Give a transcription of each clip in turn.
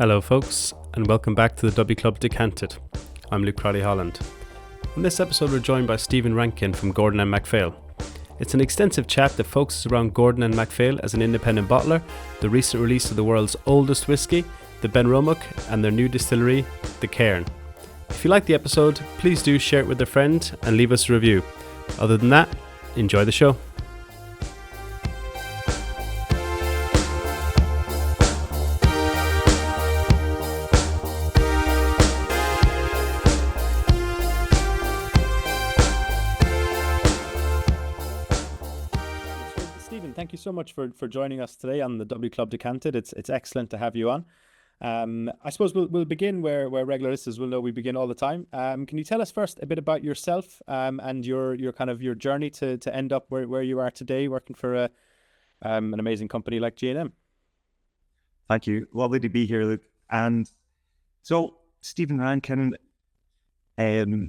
Hello folks, and welcome back to the W Club Decanted. I'm Luke Crowley-Holland. In this episode we're joined by Stephen Rankin from Gordon MacPhail. It's an extensive chat that focuses around Gordon and MacPhail as an independent bottler, the recent release of the world's oldest whisky, the Benromach, and their new distillery, the Cairn. If you like the episode, please do share it with a friend and leave us a review. Other than that, enjoy the show. Thank you so much for joining us today on the W Club Decanted. It's excellent to have you on. I suppose we'll begin where regular listeners will know we begin all the time. Can you tell us first a bit about yourself and your kind of your journey to end up where you are today, working for an amazing company like G&M? Thank you. Lovely to be here, Luke. And so, Stephen Rankin, I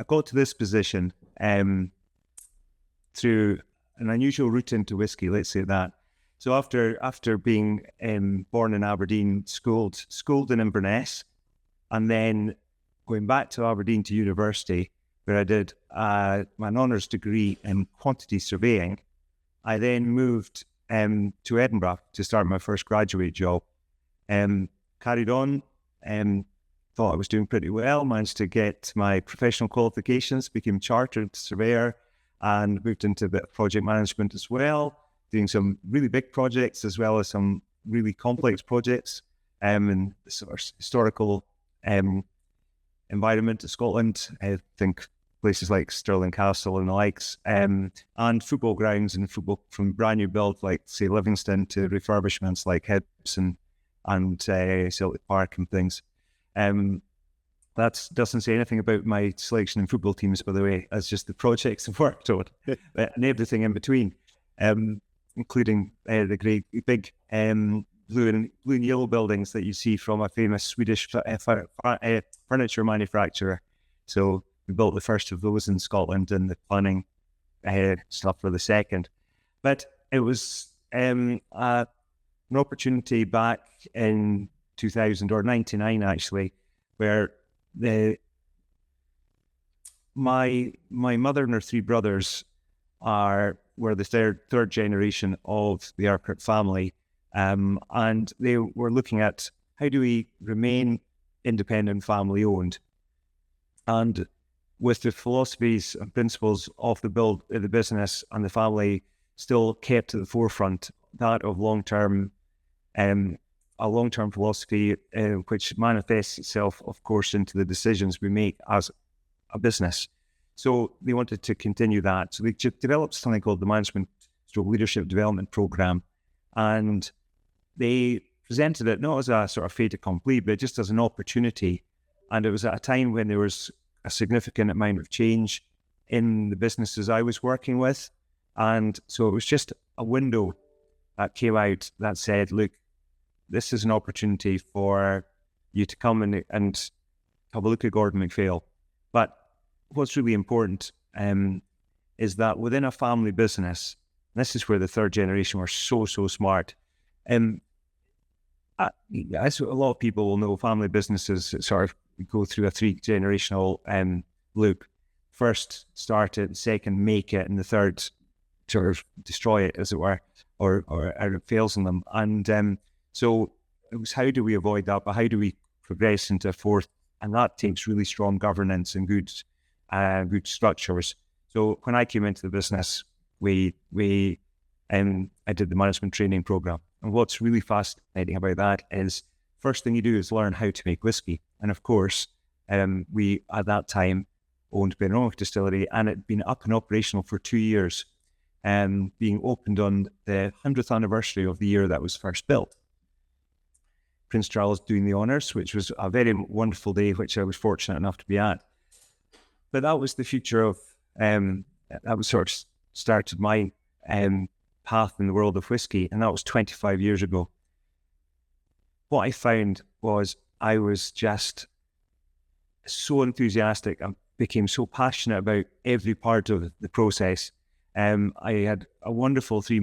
got to this position through an unusual route into whiskey, let's say that. So after being born in Aberdeen, schooled in Inverness, and then going back to Aberdeen to university, where I did my honours degree in quantity surveying, I then moved to Edinburgh to start my first graduate job. Carried on, thought I was doing pretty well, managed to get my professional qualifications, became chartered surveyor, and moved into a bit of project management as well, doing some really big projects as well as some really complex projects in the sort of historical environment of Scotland. I think places like Stirling Castle and the likes, and football grounds and football from brand new build like, say, Livingston to refurbishments like Hibs and Celtic Park and things. That doesn't say anything about my selection in football teams, by the way. That's just the projects I've worked on and everything in between, including the great big blue and yellow buildings that you see from a famous Swedish furniture manufacturer. So we built the first of those in Scotland, and the planning stuff for the second. But it was an opportunity back in 2000 or 99 actually, where my mother and her three brothers were the third generation of the Urquhart family, and they were looking at how do we remain independent, family owned, and with the philosophies and principles of the business and the family still kept at the forefront, that of a long-term philosophy, which manifests itself, of course, into the decisions we make as a business. So they wanted to continue that. So they developed something called the Management Leadership Development Program, and they presented it not as a sort of fait accompli, but just as an opportunity. And it was at a time when there was a significant amount of change in the businesses I was working with. And so it was just a window that came out that said, look, this is an opportunity for you to come and have a look at Gordon MacPhail. But what's really important is that within a family business, this is where the third generation were so smart. As a lot of people will know, family businesses sort of go through a three-generational loop. First start it, second make it, and the third sort of destroy it, as it were, or it fails in them. And so it was, how do we avoid that? But how do we progress into a fourth? And that takes really strong governance and good structures. So when I came into the business, I did the management training program. And what's really fascinating about that is, first thing you do is learn how to make whiskey. And of course, we at that time owned Benromach Distillery, and it had been up and operational for 2 years, being opened on the 100th anniversary of the year that was first built. Prince Charles doing the honours, which was a very wonderful day, which I was fortunate enough to be at. But that was the future of, that was sort of started my path in the world of whiskey, and that was 25 years ago. What I found was I was just so enthusiastic and became so passionate about every part of the process. I had a wonderful 4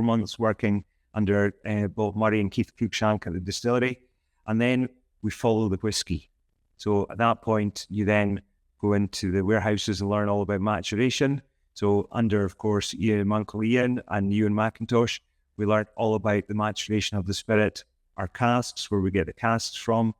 months working under Bob Murray and Keith Cruikshank at the distillery. And then we follow the whiskey. So at that point, you then go into the warehouses and learn all about maturation. So under, of course, my Uncle Ian and Ewan McIntosh, we learned all about the maturation of the spirit, our casks, where we get the casks from.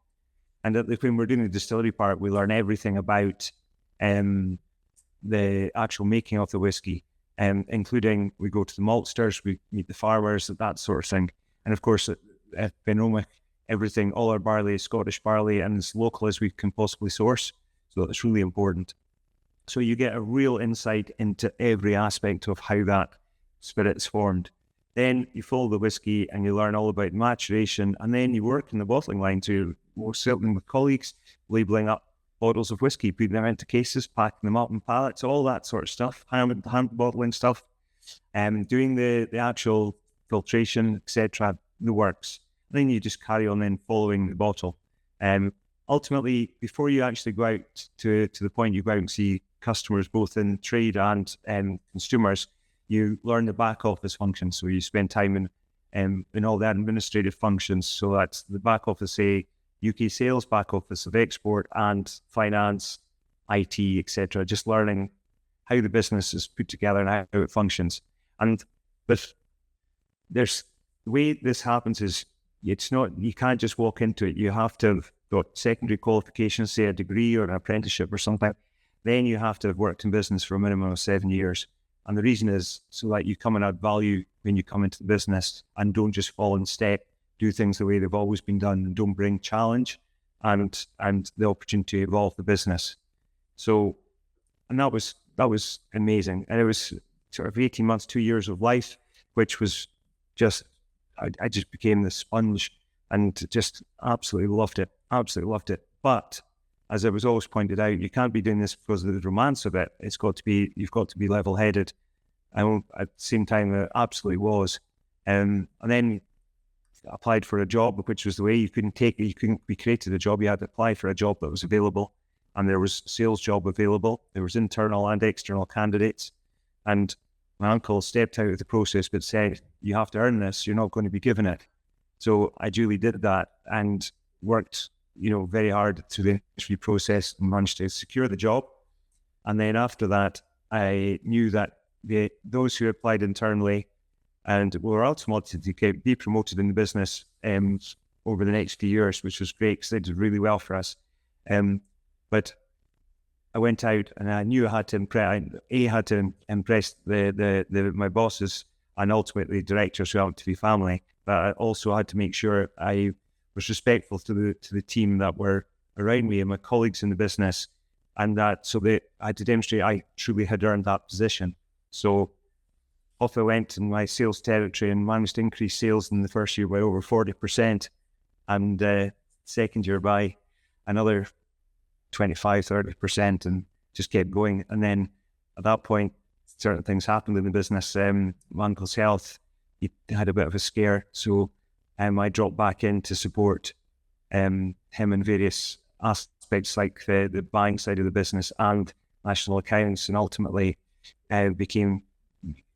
And when we're doing the distillery part, we learn everything about the actual making of the whiskey, including we go to the maltsters, we meet the farmers, that sort of thing. And of course, at Benromach, everything, all our barley is Scottish barley and as local as we can possibly source. So it's really important. So you get a real insight into every aspect of how that spirit's formed. Then you follow the whiskey and you learn all about maturation, and then you work in the bottling line to more certainly with colleagues, labeling up bottles of whiskey, putting them into cases, packing them up in pallets, all that sort of stuff, hand bottling stuff, doing the actual filtration, etc., the works. And then you just carry on then following the bottle. Ultimately, before you actually go out to the point you go out and see customers, both in trade and consumers, you learn the back office functions. So you spend time in all the administrative functions. So that's the back office, say, UK sales, back office of export and finance, IT, etc. Just learning how the business is put together and how it functions. And but the way this happens is it's not, you can't just walk into it. You have to have got secondary qualifications, say a degree or an apprenticeship or something. Then you have to have worked in business for a minimum of 7 years. And the reason is so that you come and add value when you come into the business and don't just fall in step, do things the way they've always been done, and don't bring challenge and the opportunity to evolve the business. So, and that was amazing. And it was sort of 18 months, 2 years of life, which was just, I just became the sponge and just absolutely loved it. But as it was always pointed out, you can't be doing this because of the romance of it. You've got to be level-headed. And at the same time, it absolutely was. And then I applied for a job, which was the way you couldn't be created a job. You had to apply for a job that was available. And there was a sales job available. There was internal and external candidates. And my uncle stepped out of the process, but said, you have to earn this. You're not going to be given it. So I duly did that and worked, very hard through the interview process and managed to secure the job. And then after that, I knew that those who applied internally and were ultimately to be promoted in the business over the next few years, which was great because they did really well for us. But I went out and I knew I had to impress my bosses and ultimately directors who happened to be family. But I also had to make sure I was respectful to the team that were around me and my colleagues in the business, and I had to demonstrate I truly had earned that position. So off I went in my sales territory and managed to increase sales in the first year by over 40%, and second year by another 25-30%, and just kept going. And then at that point, certain things happened in the business. My uncle's health, he had a bit of a scare, so I dropped back in to support him in various aspects like the buying side of the business and national accounts, and ultimately became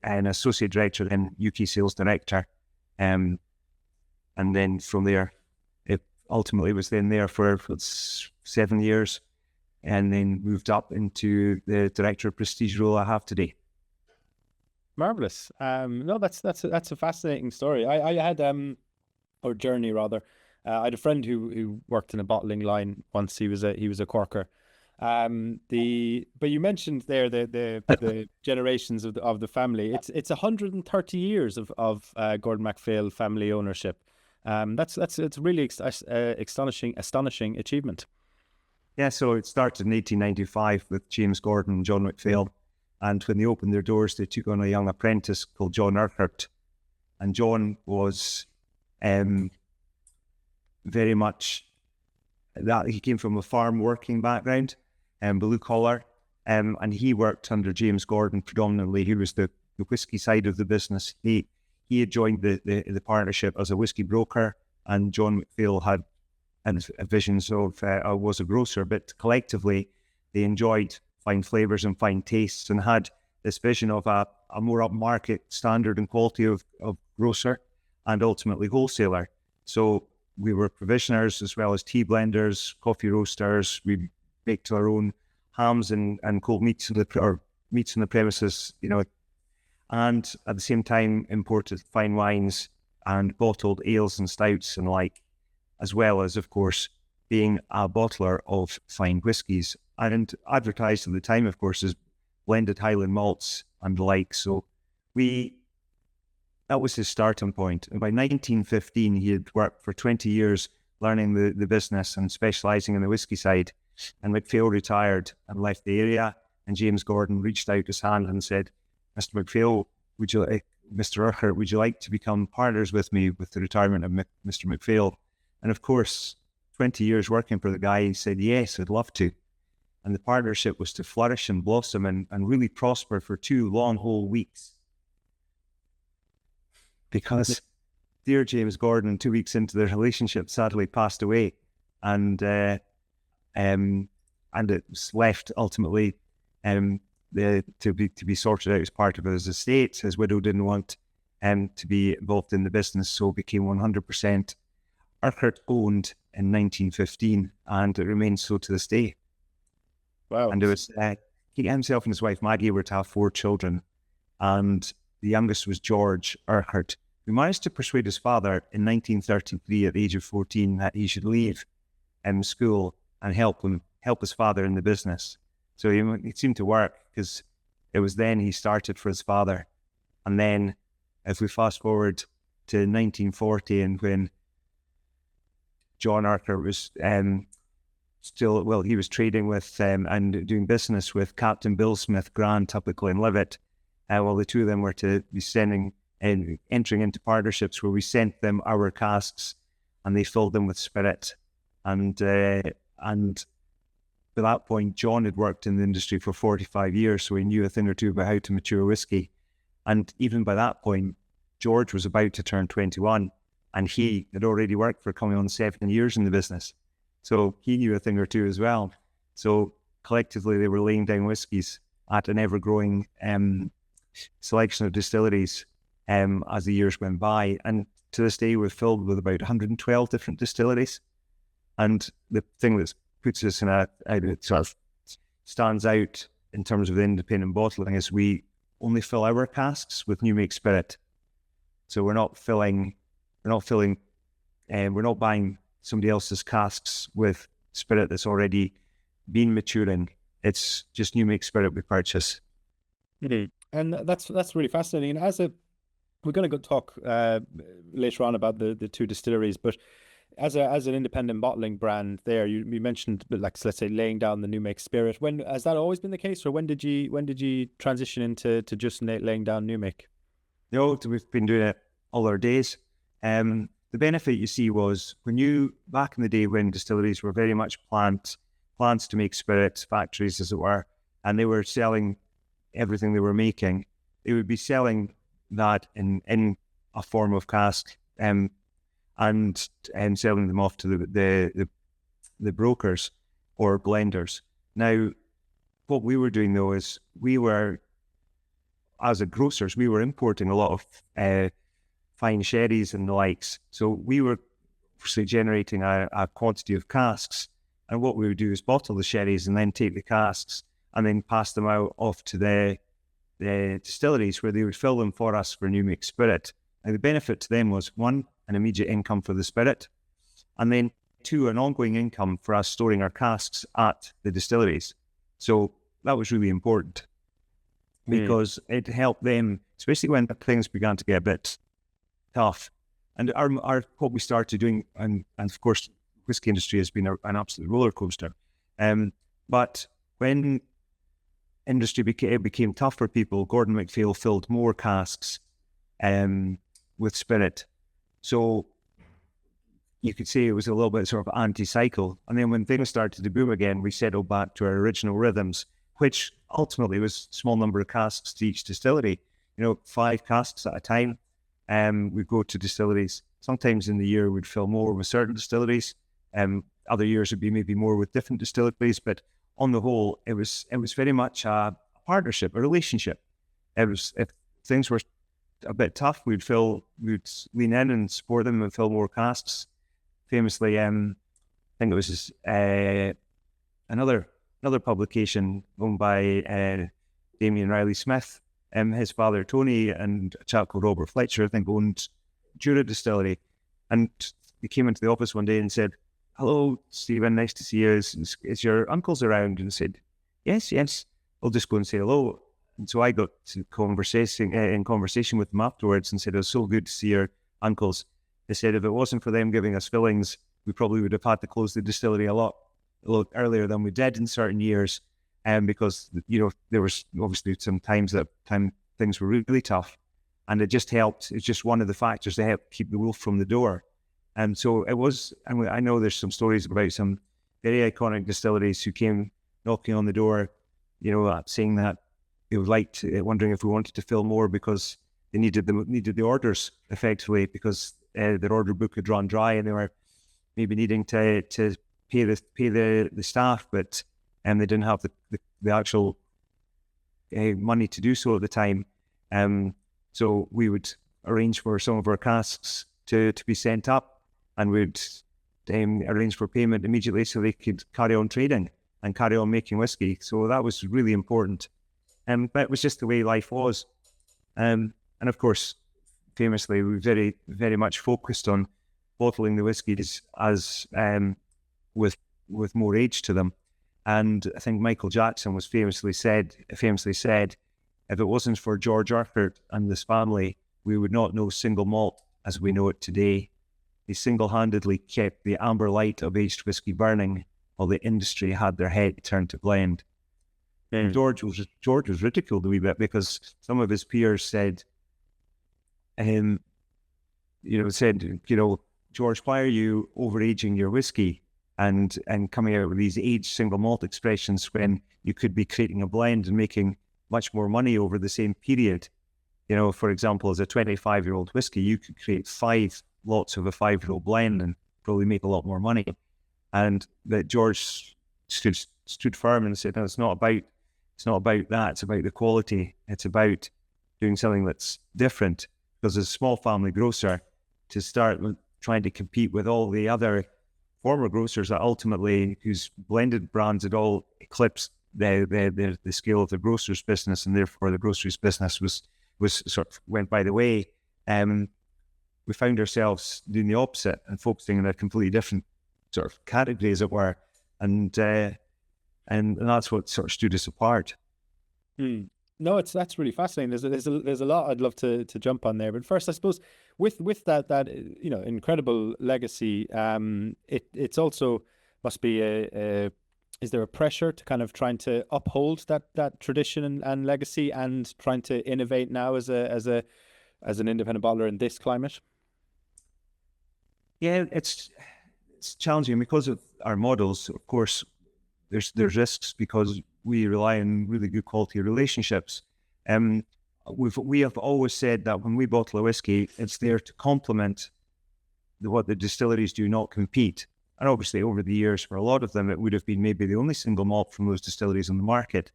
an associate director and UK sales director. And then from there, it ultimately was then there for 7 years, and then moved up into the director of prestige role I have today. Marvelous. No, that's a fascinating story. I had or journey rather. I had a friend who worked in a bottling line once. He was a corker. But you mentioned there the generations of the family. It's 130 years of Gordon MacPhail family ownership. It's really astonishing achievement. Yeah, so it started in 1895 with James Gordon and John MacPhail, and when they opened their doors, they took on a young apprentice called John Urquhart, and John was very much that he came from a farm working background, blue collar, and he worked under James Gordon predominantly. He was the whiskey side of the business. He had joined the partnership as a whiskey broker, and John MacPhail had visions of was a grocer, but collectively they enjoyed fine flavors and fine tastes, and had this vision of a more upmarket standard and quality of grocer. and ultimately wholesaler. So we were provisioners as well as tea blenders, coffee roasters. We baked our own hams and cold meats meats in the premises, and at the same time imported fine wines and bottled ales and stouts and like, as well as, of course, being a bottler of fine whiskies and advertised at the time, of course, as blended Highland malts and the like. So that was his starting point. And by 1915, he had worked for 20 years learning the business and specialising in the whiskey side. And MacPhail retired and left the area. And James Gordon reached out his hand and said, Mr. MacPhail, Mr. Urquhart, would you like to become partners with me with the retirement of Mr. MacPhail? And of course, 20 years working for the guy, he said, yes, I'd love to. And the partnership was to flourish and blossom and really prosper for 2 long whole weeks. Because dear James Gordon, 2 weeks into their relationship, sadly passed away. And it was left ultimately to be sorted out as part of his estate. His widow didn't want to be involved in the business, so became 100% Urquhart owned in 1915, and it remains so to this day. Wow. And it was himself and his wife Maggie were to have 4 children, and the youngest was George Urquhart, who managed to persuade his father in 1933 at the age of 14 that he should leave school and help his father in the business. So it seemed to work, because it was then he started for his father. And then if we fast forward to 1940, and when John Urquhart was he was trading with and doing business with Captain Bill Smith Grant up at Glenlivet. The two of them were to be entering into partnerships where we sent them our casks and they filled them with spirit. And by that point, John had worked in the industry for 45 years, so he knew a thing or two about how to mature whiskey. And even by that point, George was about to turn 21, and he had already worked for coming on 7 years in the business. So he knew a thing or two as well. So collectively, they were laying down whiskies at an ever-growing selection of distilleries as the years went by. And to this day, we're filled with about 112 different distilleries. And the thing that puts us in it sort of stands out in terms of the independent bottling is we only fill our casks with new make spirit. So we're not buying somebody else's casks with spirit that's already been maturing. It's just new make spirit we purchase. Mm-hmm. And that's really fascinating. And we're going to go talk later on about the 2 distilleries, but as an independent bottling brand, there you mentioned, like, let's say, laying down the new make spirit. When has that always been the case, or when did you transition into just laying down new make? No, we've been doing it all our days. The benefit you see was back in the day when distilleries were very much plants to make spirits, factories as it were, and they were selling everything they were making. They would be selling that in a form of cask, and selling them off to the brokers or blenders. Now, what we were doing though is as grocers, we were importing a lot of fine sherries and the likes. So we were obviously generating a quantity of casks, and what we would do is bottle the sherries and then take the casks and then pass them off to the distilleries, where they would fill them for us for new make spirit. Now, the benefit to them was, 1, an immediate income for the spirit, and then 2, an ongoing income for us storing our casks at the distilleries. So that was really important, because it helped them, especially when things began to get a bit tough. And our what we started doing, and of course, the whiskey industry has been an absolute roller coaster. But when industry became tough for people, Gordon MacPhail filled more casks with spirit. So you could say it was a little bit sort of anti-cycle. And then when things started to boom again, we settled back to our original rhythms, which ultimately was a small number of casks to each distillery. 5 casks at a time. We'd go to distilleries. Sometimes in the year we'd fill more with certain distilleries. Other years it'd be maybe more with different distilleries. But on the whole, it was very much a partnership, a relationship. It was, if things were a bit tough, we'd lean in and support them and fill more casks. Famously, I think it was another publication owned by Damien Riley Smith. His father Tony and a chap called Robert Fletcher, I think, owned Jura Distillery, and he came into the office one day and said, "Hello, Stephen, nice to see you. Is your uncles around?" And I said, Yes, I'll just go and say hello." And so I got to in conversation with them afterwards and said, "It was so good to see your uncles." They said if it wasn't for them giving us fillings, we probably would have had to close the distillery a lot earlier than we did in certain years, because there was obviously some times that things were really tough, and it just helped. It's just one of the factors that helped keep the wolf from the door. And so it was. And I know there's some stories about some very iconic distilleries who came knocking on the door, saying that they would wondering if we wanted to fill more because they needed the orders effectively, because their order book had run dry and they were maybe needing to pay the staff, but they didn't have the actual money to do so at the time. So we would arrange for some of our casks to be sent up, and we'd arrange for payment immediately so they could carry on trading and carry on making whiskey. So that was really important. But it was just the way life was. And of course, famously, we very, very much focused on bottling the whiskies as with more age to them. And I think Michael Jackson was famously said, if it wasn't for George Urquhart and his family, we would not know single malt as we know it today. He single-handedly kept the amber light of aged whiskey burning while the industry had their head turned to blend. And George was ridiculed a wee bit because some of his peers said, George, why are you overaging your whiskey and coming out with these aged single malt expressions when you could be creating a blend and making much more money over the same period? For example, as a 25-year-old whiskey, you could create 5 lots of a 5-year-old blend and probably make a lot more money. And that George stood firm and said, no, it's not about that. It's about the quality. It's about doing something that's different. Because as a small family grocer, to start trying to compete with all the other former grocers that ultimately, whose blended brands had all eclipsed the scale of the grocer's business, and therefore the grocery's business was sort of went by the way. We found ourselves doing the opposite and focusing on a completely different sort of category, as it were, and that's what sort of stood us apart. No, that's really fascinating. There's a lot I'd love to jump on there, but first, I suppose with that incredible legacy, it's also must be is there a pressure to kind of trying to uphold that tradition and legacy and trying to innovate now as an independent bottler in this climate? Yeah, it's challenging because of our models. Of course, there's risks because we rely on really good quality relationships. We have always said that when we bottle a whiskey, it's there to complement what the distilleries do, not compete. And obviously, over the years, for a lot of them, it would have been maybe the only single malt from those distilleries on the market.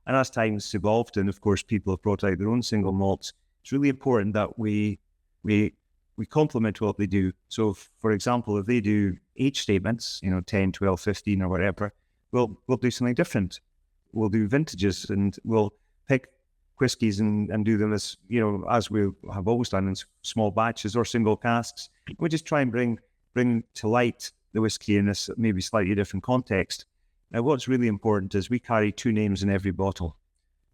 And as time's evolved, and of course, people have brought out their own single malts, it's really important that we complement what they do. So, for example, if they do age statements, 10, 12, 15 or whatever, we'll do something different. We'll do vintages, and we'll pick whiskies and do them as we have always done in small batches or single casks. We just try and bring to light the whiskey in this maybe slightly different context. Now, what's really important is we carry 2 names in every bottle.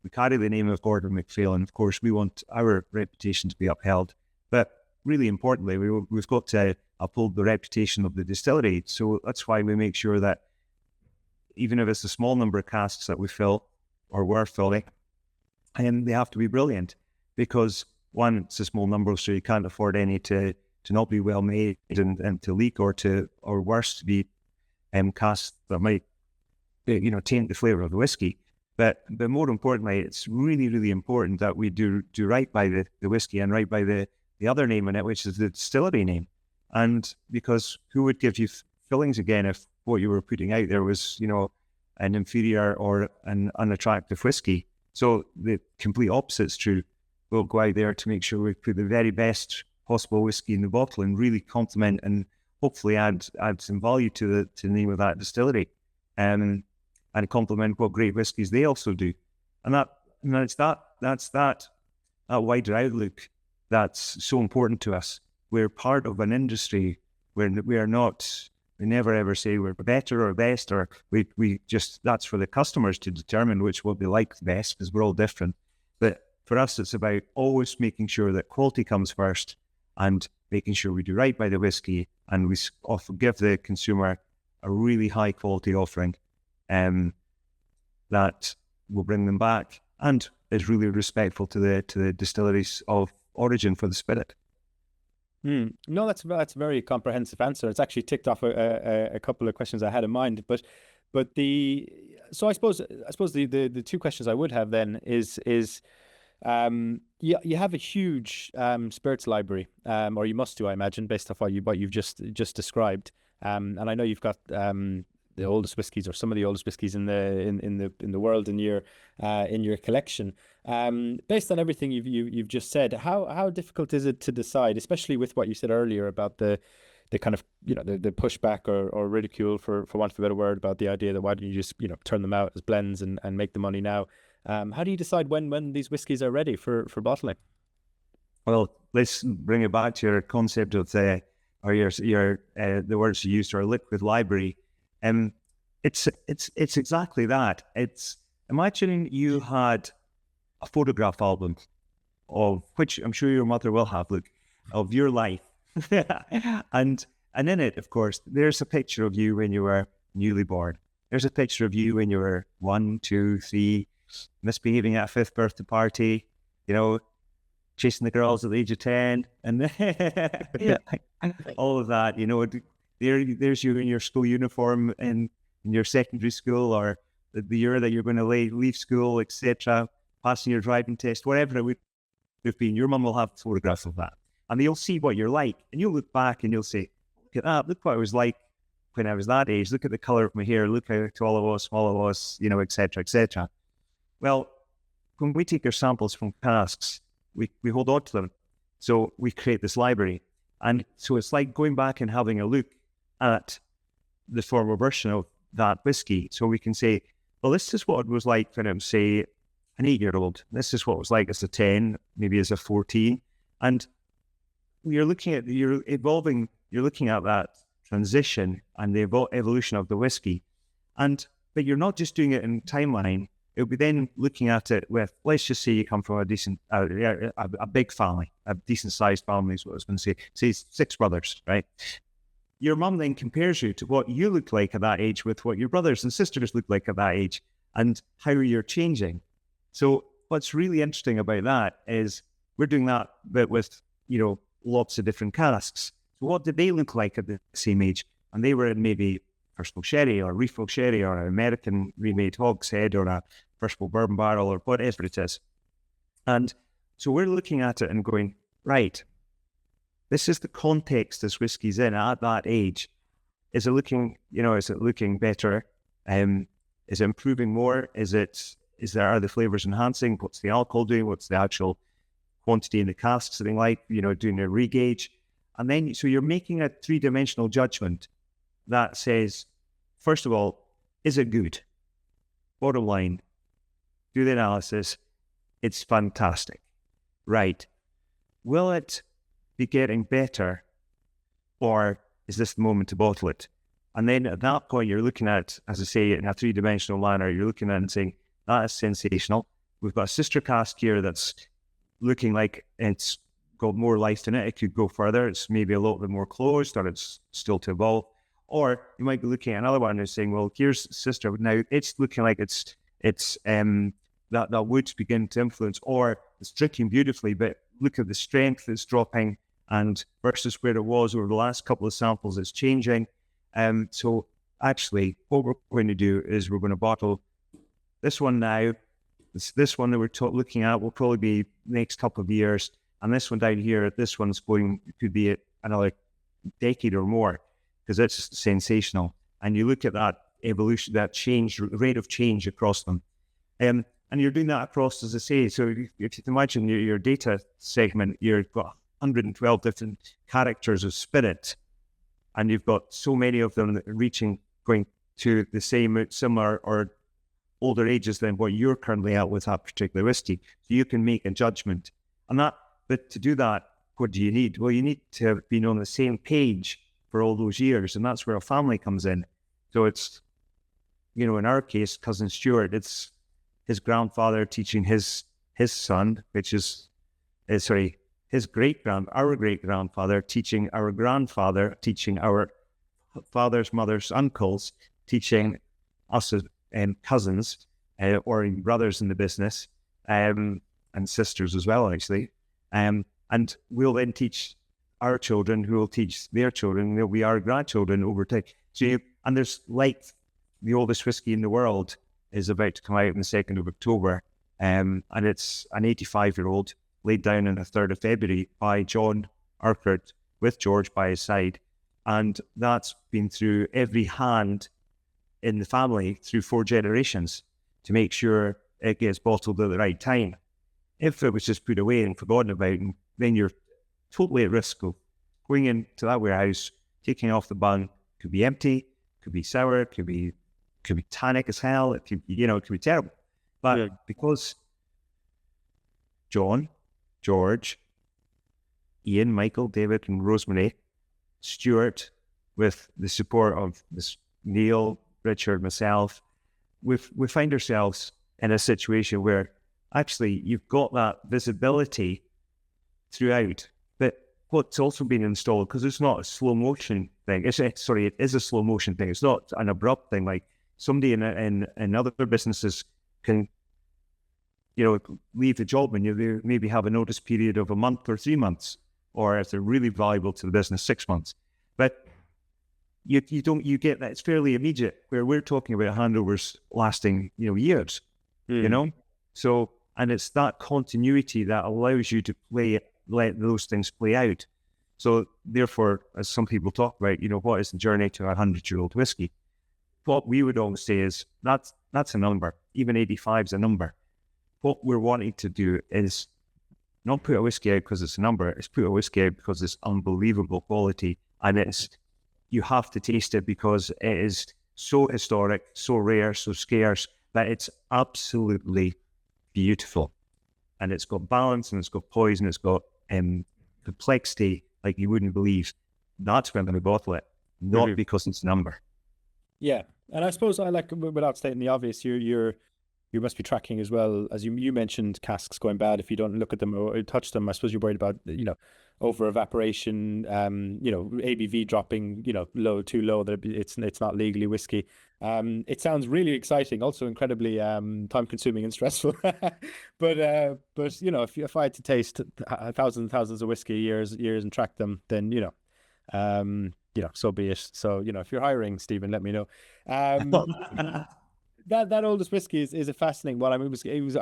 We carry the name of Gordon MacPhail, and of course, we want our reputation to be upheld. But really importantly, we've got to uphold the reputation of the distillery. So that's why we make sure that even if it's a small number of casks that we fill or we're filling, and they have to be brilliant, because one, it's a small number, so you can't afford any to not be well made and to leak or worse, to be casks that might taint the flavour of the whiskey. But more importantly, it's really, really important that we do right by the whiskey and right by the other name in it, which is the distillery name. And because who would give you fillings again if what you were putting out there was, an inferior or an unattractive whiskey? So the complete opposite's true. we'll go out there to make sure we put the very best possible whiskey in the bottle and really complement and hopefully add some value to the name of that distillery, and complement what great whiskies they also do. And that's that wider outlook that's so important to us. We're part of an industry where we never ever say we're better or best, or we just, that's for the customers to determine which will be like the best, because we're all different. But for us, it's about always making sure that quality comes first and making sure we do right by the whiskey, and we often give the consumer a really high quality offering that will bring them back and is really respectful to the distilleries of origin for the spirit. No, that's a very comprehensive answer. It's actually ticked off a couple of questions I had in mind, but I suppose the two questions I would have then is you have a huge spirits library, or you must do, I imagine, based off what you've just described. And I know you've got the oldest whiskies, or some of the oldest whiskies in the world in your collection. Based on everything you've just said, how difficult is it to decide, especially with what you said earlier about the kind of, the pushback or ridicule, for want of a better word, about the idea that why don't you just turn them out as blends and make the money now? How do you decide when these whiskies are ready for bottling? Well, let's bring it back to your concept of the words you used, our liquid library. It's exactly that. It's imagining you had a photograph album, of which I'm sure your mother will have, Luke, of your life, and in it, of course, there's a picture of you when you were newly born. There's a picture of you when you were 1, 2, 3, misbehaving at a 5th birthday party, chasing the girls at the age of 10, and all of that. There's you in your school uniform in your secondary school, or the year that you're going to leave school, etc., passing your driving test, whatever it would have been. Your mum will have photographs of that, and you'll see what you're like, and you'll look back and you'll say, look at that, look what I was like when I was that age, look at the colour of my hair, look how tall I was, small I was, etc., etc. Well, when we take our samples from casks, we hold on to them. So we create this library. And so it's like going back and having a look at the former version of that whiskey. So we can say, well, this is what it was like when I'm, say, an 8-year-old. This is what it was like as a 10, maybe as a 14. And you're looking at that transition and the evolution of the whiskey. But you're not just doing it in timeline. It'll be then looking at it with, let's just say you come from a decent, a big family, a decent sized family is what I was going to say 6 brothers, right? Your mum then compares you to what you look like at that age with what your brothers and sisters look like at that age, and how you're changing. So what's really interesting about that is we're doing that, but with, lots of different casks. So what did they look like at the same age? And they were in maybe first book sherry or reef book sherry or an American remade hogshead or a first book bourbon barrel or whatever it is. And so we're looking at it and going, right, this is the context this whiskey's in at that age. Is it looking, better? Is it improving more? Are the flavors enhancing? What's the alcohol doing? What's the actual quantity in the cask sitting like, doing a regauge? And then, so you're making a 3-dimensional judgment that says, first of all, is it good? Bottom line, do the analysis. It's fantastic. Right. Will it be getting better, or is this the moment to bottle it? And then at that point, you're looking at, as I say, in a 3-dimensional manner, you're looking at it and saying, that is sensational. We've got a sister cask here that's looking like it's got more life in it. It could go further. It's maybe a little bit more closed, or it's still to evolve. Or you might be looking at another one and saying, well, here's sister. Now it's looking like it's that wood's beginning to influence, or it's drinking beautifully, but look at the strength that's dropping, and versus where it was over the last couple of samples, it's changing. So actually, what we're going to do is we're going to bottle this one now. This one that we're looking at will probably be next couple of years, and this one down here, this one's could be another decade or more, because it's sensational. And you look at that evolution, that change, rate of change across them. And you're doing that across, as I say. So if you can imagine your data segment, you've got 112 different characters of spirit, and you've got so many of them that are going to the same, similar, or older ages than what you're currently at with that particular whiskey. So you can make a judgment. But to do that, what do you need? Well, you need to have been on the same page for all those years, and that's where a family comes in. So it's, in our case, Cousin Stuart, it's his grandfather teaching his son, which is, his our great-grandfather teaching our grandfather, teaching our father's mother's uncles, teaching us as cousins or brothers in the business, and sisters as well, actually. And we'll then teach our children, who will teach their children. They'll be our grandchildren over time. And there's the oldest whiskey in the world is about to come out on the 2nd of October. And it's an 85-year-old laid down on the 3rd of February by John Urquhart with George by his side. And that's been through every hand in the family through 4 generations to make sure it gets bottled at the right time. If it was just put away and forgotten about, then you're totally at risk of going into that warehouse, taking off the bung. Could be empty, could be sour, could be tannic as hell. It could be terrible. But because John, George, Ian, Michael, David, and Rosemary, Stuart, with the support of Neil, Richard, myself, we find ourselves in a situation where actually you've got that visibility throughout. But what's also been installed, because it's not a slow motion thing. It is a slow motion thing. It's not an abrupt thing. Like somebody in other businesses can, leave the job and you maybe have a notice period of a month or 3 months, or if they're really valuable to the business, 6 months. But you get that it's fairly immediate, where we're talking about handovers lasting, years, So, and it's that continuity that allows you to let those things play out. So therefore, as some people talk about, what is the journey to a 100-year-old whiskey? What we would always say is that's a number. Even 85 is a number. What we're wanting to do is not put a whiskey out because it's a number. It's put a whiskey out because it's unbelievable quality, and you have to taste it because it is so historic, so rare, so scarce, that it's absolutely beautiful. And it's got balance, and it's got poise, and it's got complexity like you wouldn't believe. That's when we bottle it, not because it's a number. Yeah, and I suppose without stating the obvious, you must be tracking as well, as you mentioned, casks going bad if you don't look at them or touch them. I suppose you're worried about over evaporation, ABV dropping, too low that it's not legally whiskey. It sounds really exciting, also incredibly time consuming and stressful. but if I had to taste thousands and thousands of whiskey years and track them, then so be it. So if you're hiring, Stephen, let me know. That oldest whiskey is a fascinating one. I mean, I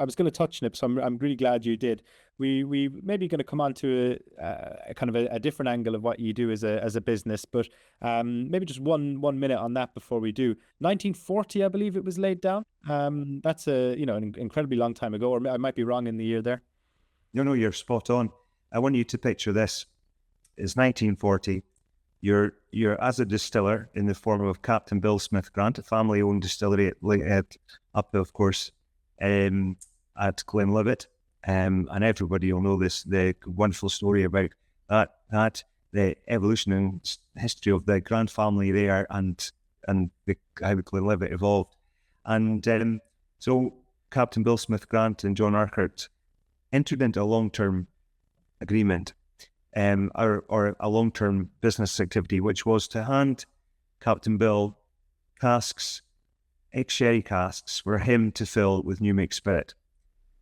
was going to touch on it, so I'm really glad you did. We maybe going to come on to a kind of a different angle of what you do as a business, but maybe just one minute on that before we do. 1940, I believe it was laid down. That's an incredibly long time ago, or I might be wrong in the year there. No, you're spot on. I want you to picture this. It's 1940. You're as a distiller in the form of Captain Bill Smith Grant, a family-owned distillery up, of course, at Glenlivet, and everybody will know the wonderful story about that the evolution and history of the Grant family there, and how Glenlivet evolved, and so Captain Bill Smith Grant and John Urquhart entered into a long-term agreement. Or a long-term business activity, which was to hand Captain Bill casks, ex-sherry casks, for him to fill with new make spirit.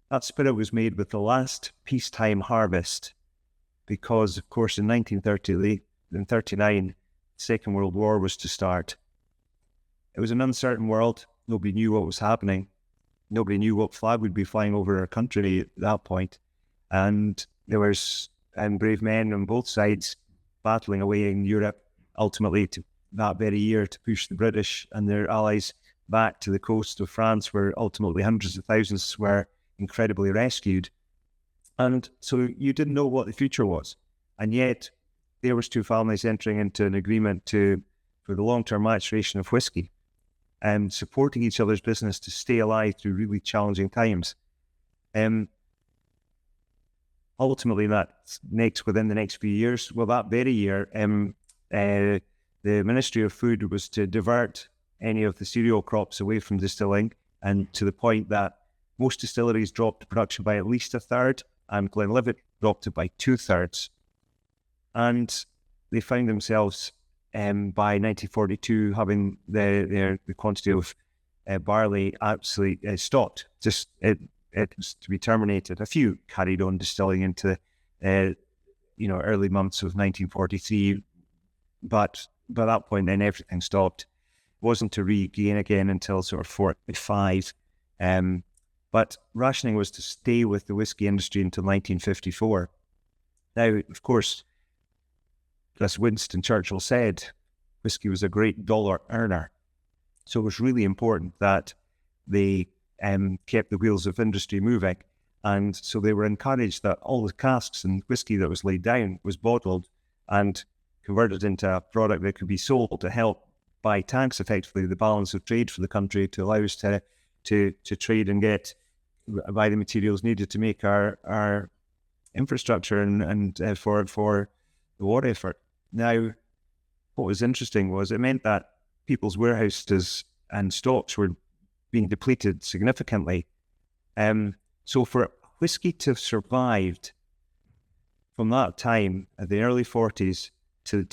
That spirit was made with the last peacetime harvest, because, of course, in 1939, the Second World War was to start. It was an uncertain world. Nobody knew what was happening. Nobody knew what flag would be flying over our country at that point. And there was brave men on both sides battling away in Europe, ultimately to that very year to push the British and their allies back to the coast of France, where ultimately hundreds of thousands were incredibly rescued. And so you didn't know what the future was. And yet there was two families entering into an agreement for the long-term maturation of whiskey and supporting each other's business to stay alive through really challenging times. Ultimately, within the next few years, well, that very year, the Ministry of Food was to divert any of the cereal crops away from distilling, and to the point that most distilleries dropped production by at least a third, and Glenlivet dropped it by 2/3. And they found themselves by 1942 having the quantity of barley absolutely stopped. It was to be terminated. A few carried on distilling into early months of 1943, but by that point then everything stopped. It wasn't to regain again until sort of 45. But rationing was to stay with the whiskey industry until 1954. Now, of course, as Winston Churchill said, whiskey was a great dollar earner. So it was really important that they kept the wheels of industry moving. And so they were encouraged that all the casks and whiskey that was laid down was bottled and converted into a product that could be sold to help buy tanks, effectively the balance of trade for the country, to allow us to trade and buy the materials needed to make our infrastructure and for the war effort. Now, what was interesting was it meant that people's warehouses and stocks were being depleted significantly. So for whiskey to have survived from that time at the early 40s to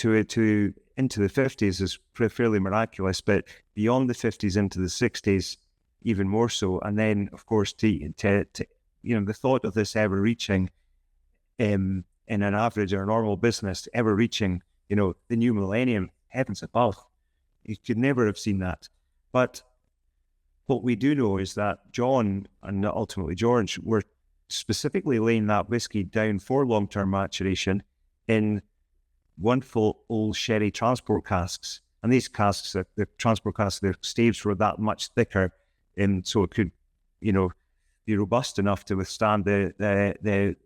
into the 50s is fairly miraculous, but beyond the 50s into the 60s, even more so. And then, of course, the thought of this ever reaching in an average or normal business, ever reaching, the new millennium, heavens above, you could never have seen that. But what we do know is that John and ultimately George were specifically laying that whiskey down for long-term maturation in wonderful old sherry transport casks. And these casks, the transport casks, the staves were that much thicker, and so it could, be robust enough to withstand the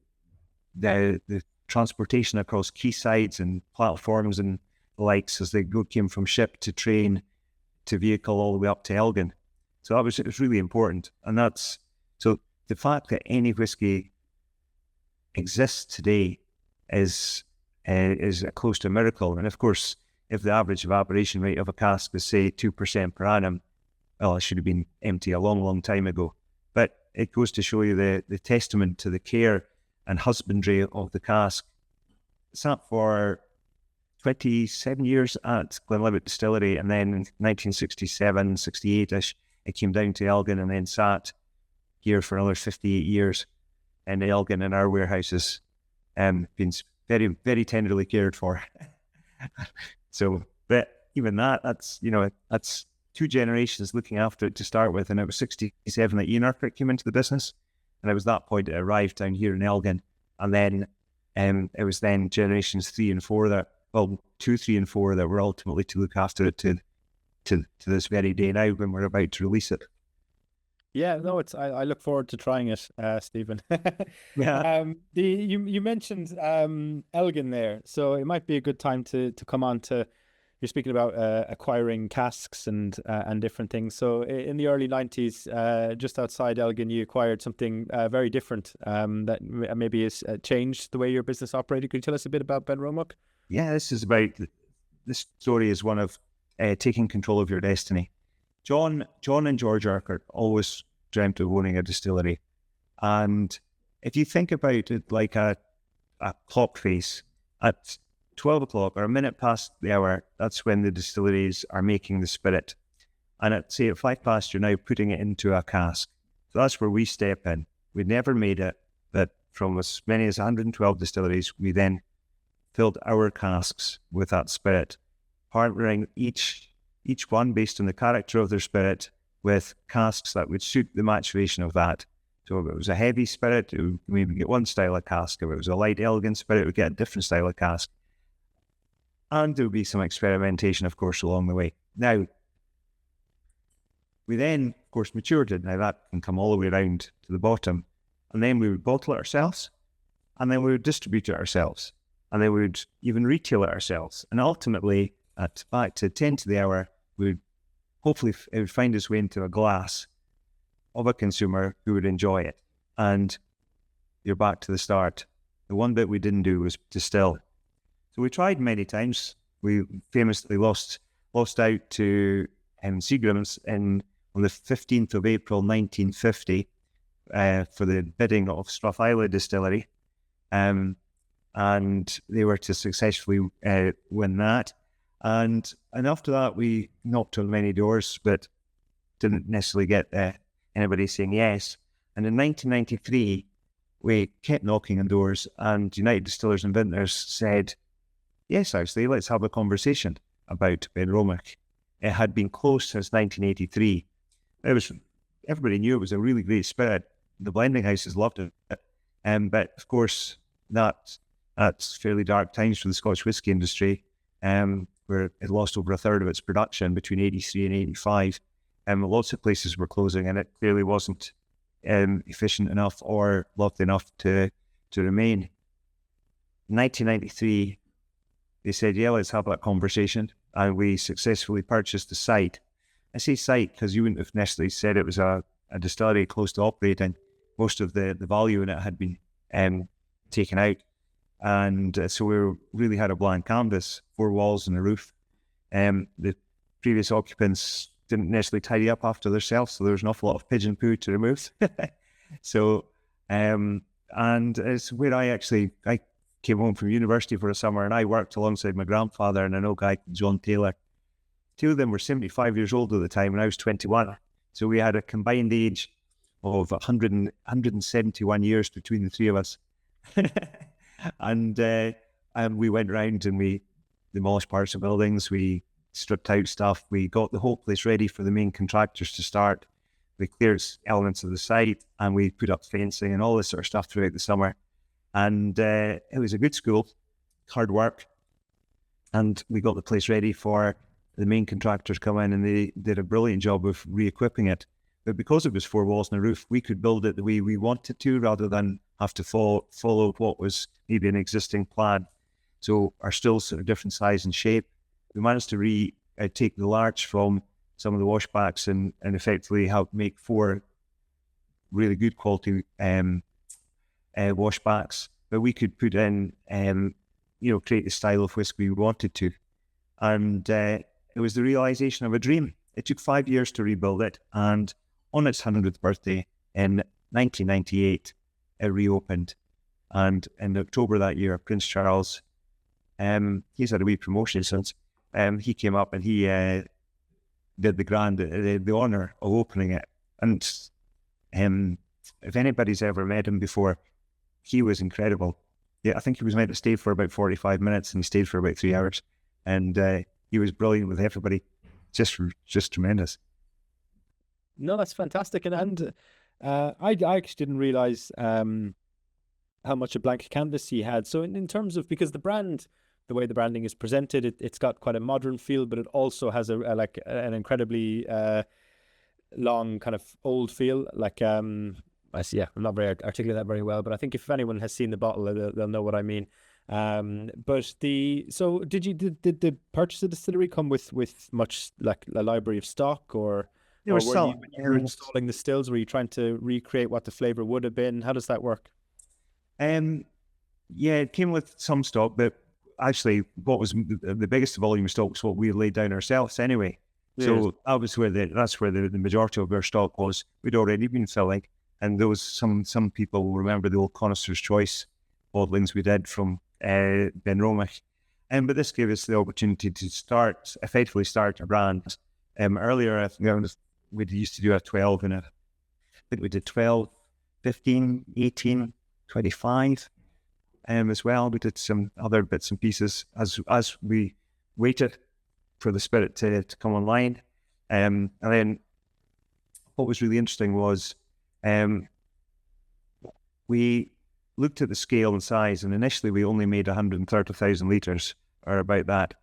transportation across quaysides and platforms and the likes as they came from ship to train to vehicle all the way up to Elgin. So it was really important. And so the fact that any whiskey exists today is close to a miracle. And of course, if the average evaporation rate of a cask is, say, 2% per annum, well, it should have been empty a long, long time ago. But it goes to show you the testament to the care and husbandry of the cask. Sat for 27 years at Glenlivet Distillery, and then in 1967, 68-ish, it came down to Elgin and then sat here for another 58 years in Elgin in our warehouses, been very, very tenderly cared for. So, but even that's 2 generations looking after it to start with. And it was 67 that Ian Urquhart came into the business. And it was that point it arrived down here in Elgin. And then it was then generations 3 and 4 2, 3 and 4 that were ultimately to look after it to this very day now when we're about to release it. Yeah, no, I look forward to trying it, Stephen. Yeah. You mentioned Elgin there, so it might be a good time to come on to. You're speaking about acquiring casks and different things. So in the early 90s, just outside Elgin, you acquired something very different that maybe has changed the way your business operated. Could you tell us a bit about Benromach? Yeah, this story is one of taking control of your destiny. John and George Urquhart always dreamt of owning a distillery. And if you think about it like a clock face, at 12 o'clock or a minute past the hour, that's when the distilleries are making the spirit. And at 5 past, you're now putting it into a cask. So that's where we step in. We never made it, but from as many as 112 distilleries, we then filled our casks with that spirit, partnering each one based on the character of their spirit with casks that would suit the maturation of that. So if it was a heavy spirit, it would maybe get one style of cask. If it was a light, elegant spirit, it would get a different style of cask. And there would be some experimentation, of course, along the way. Now, We then, of course, matured it. Now that can come all the way around to the bottom. And then we would bottle it ourselves. And then we would distribute it ourselves. And then we would even retail it ourselves. And ultimately, at back to 10 to the hour, we would hopefully it would find its way into a glass of a consumer who would enjoy it. And you're back to the start. The one bit we didn't do was distill. So we tried many times. We famously lost out to Seagram's on the 15th of April 1950 for the bidding of Strathisle Distillery. And they were to successfully win that. And after that, we knocked on many doors, but didn't necessarily get anybody saying yes. And in 1993, we kept knocking on doors, and United Distillers and Vintners said, yes, actually, let's have a conversation about Benromach. It had been closed since 1983. Everybody knew it was a really great spirit. The blending houses loved it. But of course, that's fairly dark times for the Scotch whisky industry, where it lost over a third of its production between 83 and 85. Lots of places were closing, and it clearly wasn't efficient enough or loved enough to remain. In 1993, they said, yeah, let's have that conversation. And we successfully purchased the site. I say site because you wouldn't have necessarily said it was a distillery close to operating. Most of the value in it had been taken out. And so we really had a blank canvas, 4 walls and a roof. The previous occupants didn't necessarily tidy up after themselves, so there was an awful lot of pigeon poo to remove. So, and it's where I came home from university for a summer, and I worked alongside my grandfather and an old guy, John Taylor. 2 of them were 75 years old at the time, and I was 21. So we had a combined age of 171 years between the 3 of us. And we went round and we demolished parts of buildings, we stripped out stuff, we got the whole place ready for the main contractors to start. We cleared elements of the site, and we put up fencing and all this sort of stuff throughout the summer. And it was a good school, hard work. And we got the place ready for the main contractors come in, and they did a brilliant job of re-equipping it. But because it was 4 walls and a roof, we could build it the way we wanted to, rather than have to follow what was maybe an existing plan. So our stills are different size and shape. We managed to take the large from some of the washbacks and effectively make 4 really good quality washbacks, but we could put in, create the style of whiskey we wanted to. And it was the realization of a dream. It took 5 years to rebuild it, and on its 100th birthday in 1998, it reopened. And in October that year, Prince Charles, he's had a wee promotion since, he came up and he did the honour of opening it. And if anybody's ever met him before, he was incredible. Yeah, I think he was meant to stay for about 45 minutes, and he stayed for about 3 hours. And he was brilliant with everybody. Just tremendous. No, that's fantastic. And I actually didn't realize how much a blank canvas he had. So in terms of, because the way the branding is presented, it's got quite a modern feel, but it also has an incredibly long kind of old feel. I'm not very articulate that very well, but I think if anyone has seen the bottle, they'll know what I mean. But did the purchase of the distillery come with much like a library of stock, or when you were installing the stills, were you trying to recreate what the flavor would have been? How does that work? Yeah, it came with some stock, but actually what was the biggest volume of stock was what we laid down ourselves anyway. Yes. So that's where the majority of our stock was. We'd already been filling, and those some people will remember the old Connoisseur's Choice bottlings we did from Benromach. But this gave us the opportunity to effectively start a brand. Earlier, I think we used to do a 12 and I think we did 12, 15, 18, 25 as well. We did some other bits and pieces as we waited for the spirit to come online. And then what was really interesting was we looked at the scale and size, and initially we only made 130,000 litres, or about that.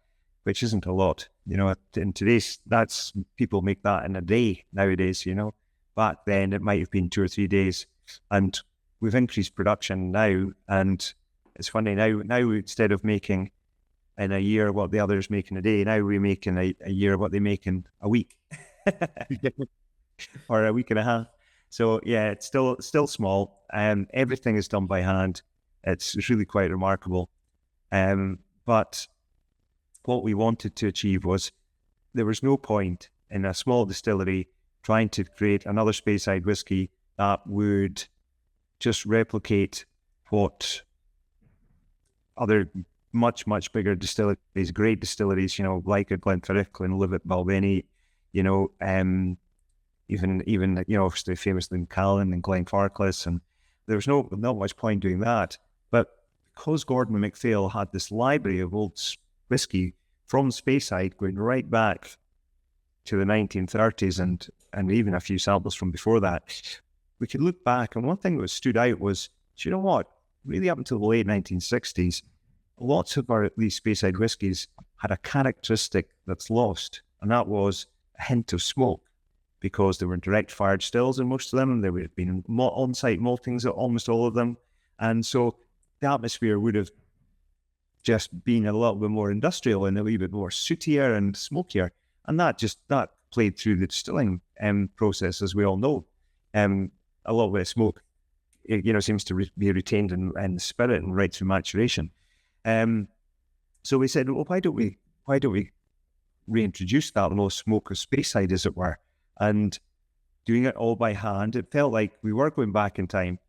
which isn't a lot. In today's, people make that in a day nowadays, Back then it might have been 2 or 3 days. And we've increased production now, and it's funny now instead of making in a year what the others make in a day, now we make in a year what they make in a week or a week and a half. So yeah, it's still small, and everything is done by hand. It's really quite remarkable. But what we wanted to achieve was there was no point in a small distillery trying to create another Speyside whiskey that would just replicate what other much, much bigger distilleries, great distilleries, like a Glenfiddich, Glenlivet, Balvenie, even obviously famous than Callan and Glenfarclas, and there was not much point doing that. But because Gordon MacPhail had this library of old whiskey from Speyside going right back to the 1930s and even a few samples from before that, we could look back, and one thing that stood out was, do you know what? Really up until the late 1960s, lots of these Speyside whiskies had a characteristic that's lost, and that was a hint of smoke, because there were direct fired stills in most of them. There would have been on-site maltings at almost all of them. And so the atmosphere would have just been a little bit more industrial and a little bit more sootier and smokier. And that played through the distilling process, as we all know. A lot of smoke, seems to be retained in the spirit and right through maturation. So we said, well, why don't we reintroduce that low smoke of Speyside, as it were, and doing it all by hand. It felt like we were going back in time.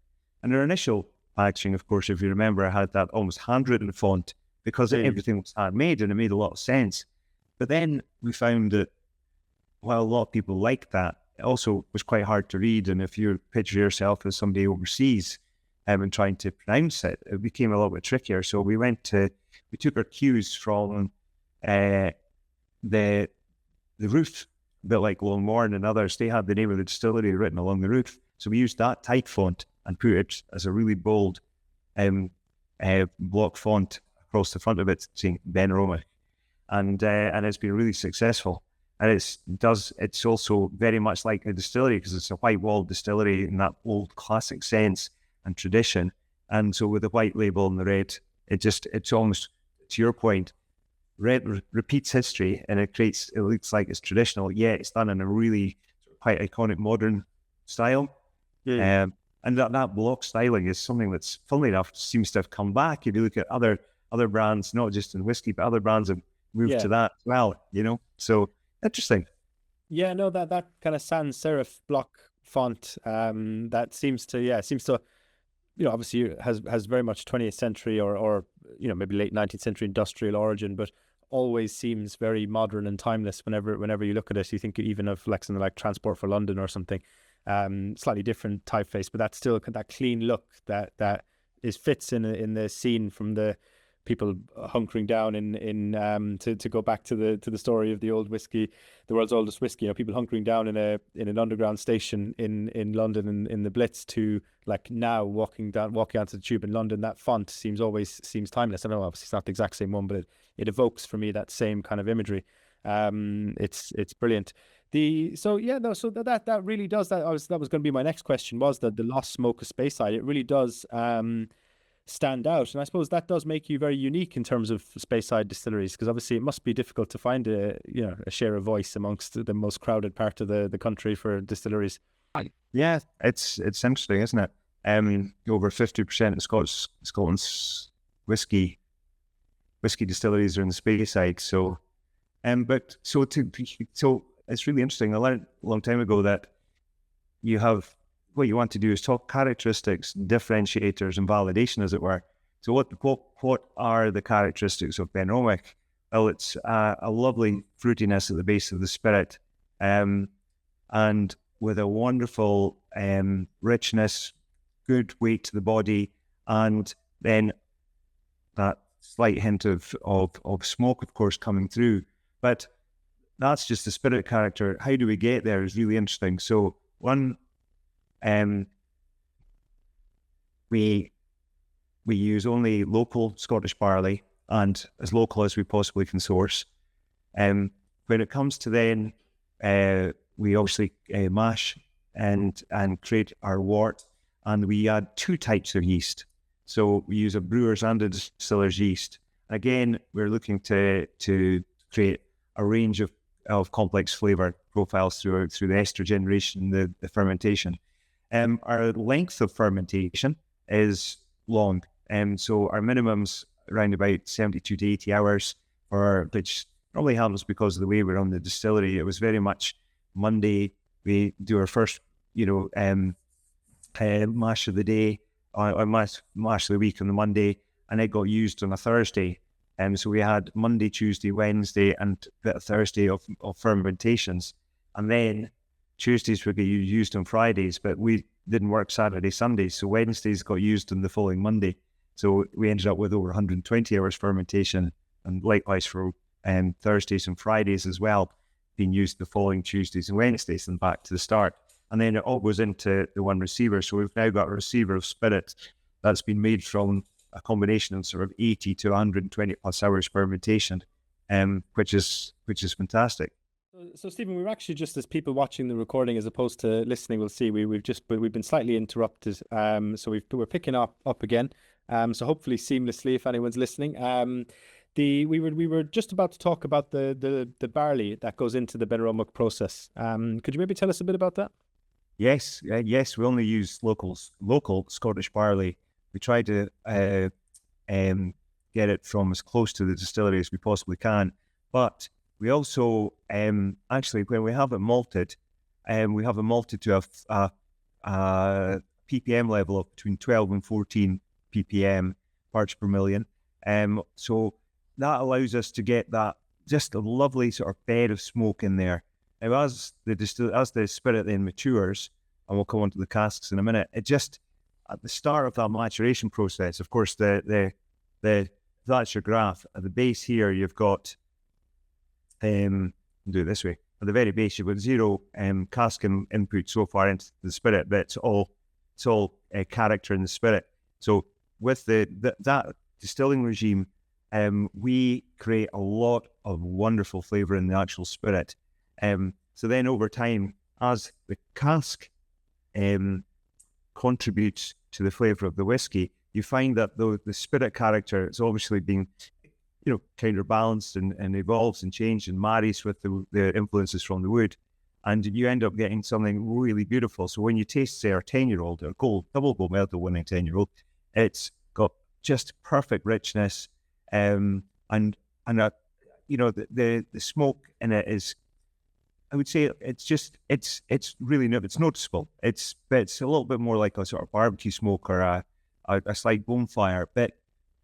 And our initial packaging, of course, if you remember, had that almost handwritten font because everything was handmade, and it made a lot of sense. But then we found that while a lot of people liked that, it also was quite hard to read. And if you picture yourself as somebody overseas and trying to pronounce it, it became a little bit trickier. So we took our cues from the roof, a bit like Longmorn and others. They had the name of the distillery written along the roof. So we used that type font and put it as a really bold block font across the front of it, saying Benromach. And it's been really successful. And it's also very much like a distillery, because it's a white walled distillery in that old classic sense and tradition. And so with the white label and the red, it's almost, to your point, red repeats history, and it looks like it's traditional, yet it's done in a really quite iconic modern style. Yeah. And that block styling is something that's, funnily enough, seems to have come back. If you look at other brands, not just in whiskey, but other brands have moved to that as well, So interesting. Yeah, no, that kind of sans serif block font, that seems to, obviously has very much 20th century or maybe late 19th century industrial origin, but always seems very modern and timeless. Whenever you look at it, you think even of something like Transport for London or something, slightly different typeface, but that's still that clean look that fits in the scene from the people hunkering down to go back to the story of the old whiskey, the world's oldest whiskey. People hunkering down in an underground station in London in the Blitz to now walking onto the tube in London. That font seems timeless. I know obviously it's not the exact same one, but it evokes for me that same kind of imagery. It's brilliant. That really does that. That was going to be my next question, was that the lost smoke of Speyside. It really does stand out, and I suppose that does make you very unique in terms of Speyside distilleries, because obviously it must be difficult to find a share of voice amongst the most crowded part of the country for distilleries. Yeah, it's interesting, isn't it? Over 50% of Scotland's whiskey distilleries are in the Speyside. So, so it's really interesting. I learned a long time ago that what you want to do is talk characteristics, differentiators, and validation, as it were. So what are the characteristics of Benromach? Well, it's a lovely fruitiness at the base of the spirit, and with a wonderful richness, good weight to the body, and then that slight hint of smoke, of course, coming through. But that's just the spirit character. How do we get there is really interesting. So one, we use only local Scottish barley, and as local as we possibly can source. When it comes to then, we obviously mash and create our wort, and we add 2 types of yeast. So we use a brewer's and a distiller's yeast. Again, we're looking to create a range of complex flavour profiles through the ester generation, the fermentation. Our length of fermentation is long. So our minimum's around about 72 to 80 hours, which probably happens because of the way we're on the distillery. It was very much Monday, we do our first, mash of the day, or mash of the week on the Monday, and it got used on a Thursday. So we had Monday, Tuesday, Wednesday, and a bit of Thursday of fermentations. And then Tuesdays would get used on Fridays, but we didn't work Saturday, Sunday. So Wednesdays got used on the following Monday. So we ended up with over 120 hours fermentation, and likewise for Thursdays and Fridays as well, being used the following Tuesdays and Wednesdays, and back to the start. And then it all goes into the one receiver. So we've now got a receiver of spirit that's been made from a combination of sort of 80 to 120 plus hours fermentation, which is fantastic. So Stephen, we're actually, just as people watching the recording as opposed to listening will see, we've been slightly interrupted. So we're picking up again. So hopefully seamlessly, if anyone's listening. We were just about to talk about the barley that goes into the Benromach process. Could you maybe tell us a bit about that? Yes. We only use local Scottish barley. We try to get it from as close to the distillery as we possibly can. But we also, actually, when we have it malted, to a ppm level of between 12 and 14 ppm parts per million. So that allows us to get that just a lovely sort of bed of smoke in there. Now, as the spirit then matures, and we'll come on to the casks in a minute, it just, at the start of that maturation process, of course, that's your graph. At the base here, you've got, do it this way. At the very base, you've got 0 cask input so far into the spirit, but it's all character in the spirit. So with that distilling regime, we create a lot of wonderful flavour in the actual spirit. So then over time, as the cask contributes to the flavour of the whiskey, you find that the spirit character is obviously being, counterbalanced and evolves and changes and marries with the influences from the wood, and you end up getting something really beautiful. So when you taste, say, our 10-year-old, our double gold medal winning 10-year-old, it's got just perfect richness, and the smoke in it is, I would say, it's really it's noticeable. It's a little bit more like a sort of barbecue smoke or a slight bonfire, but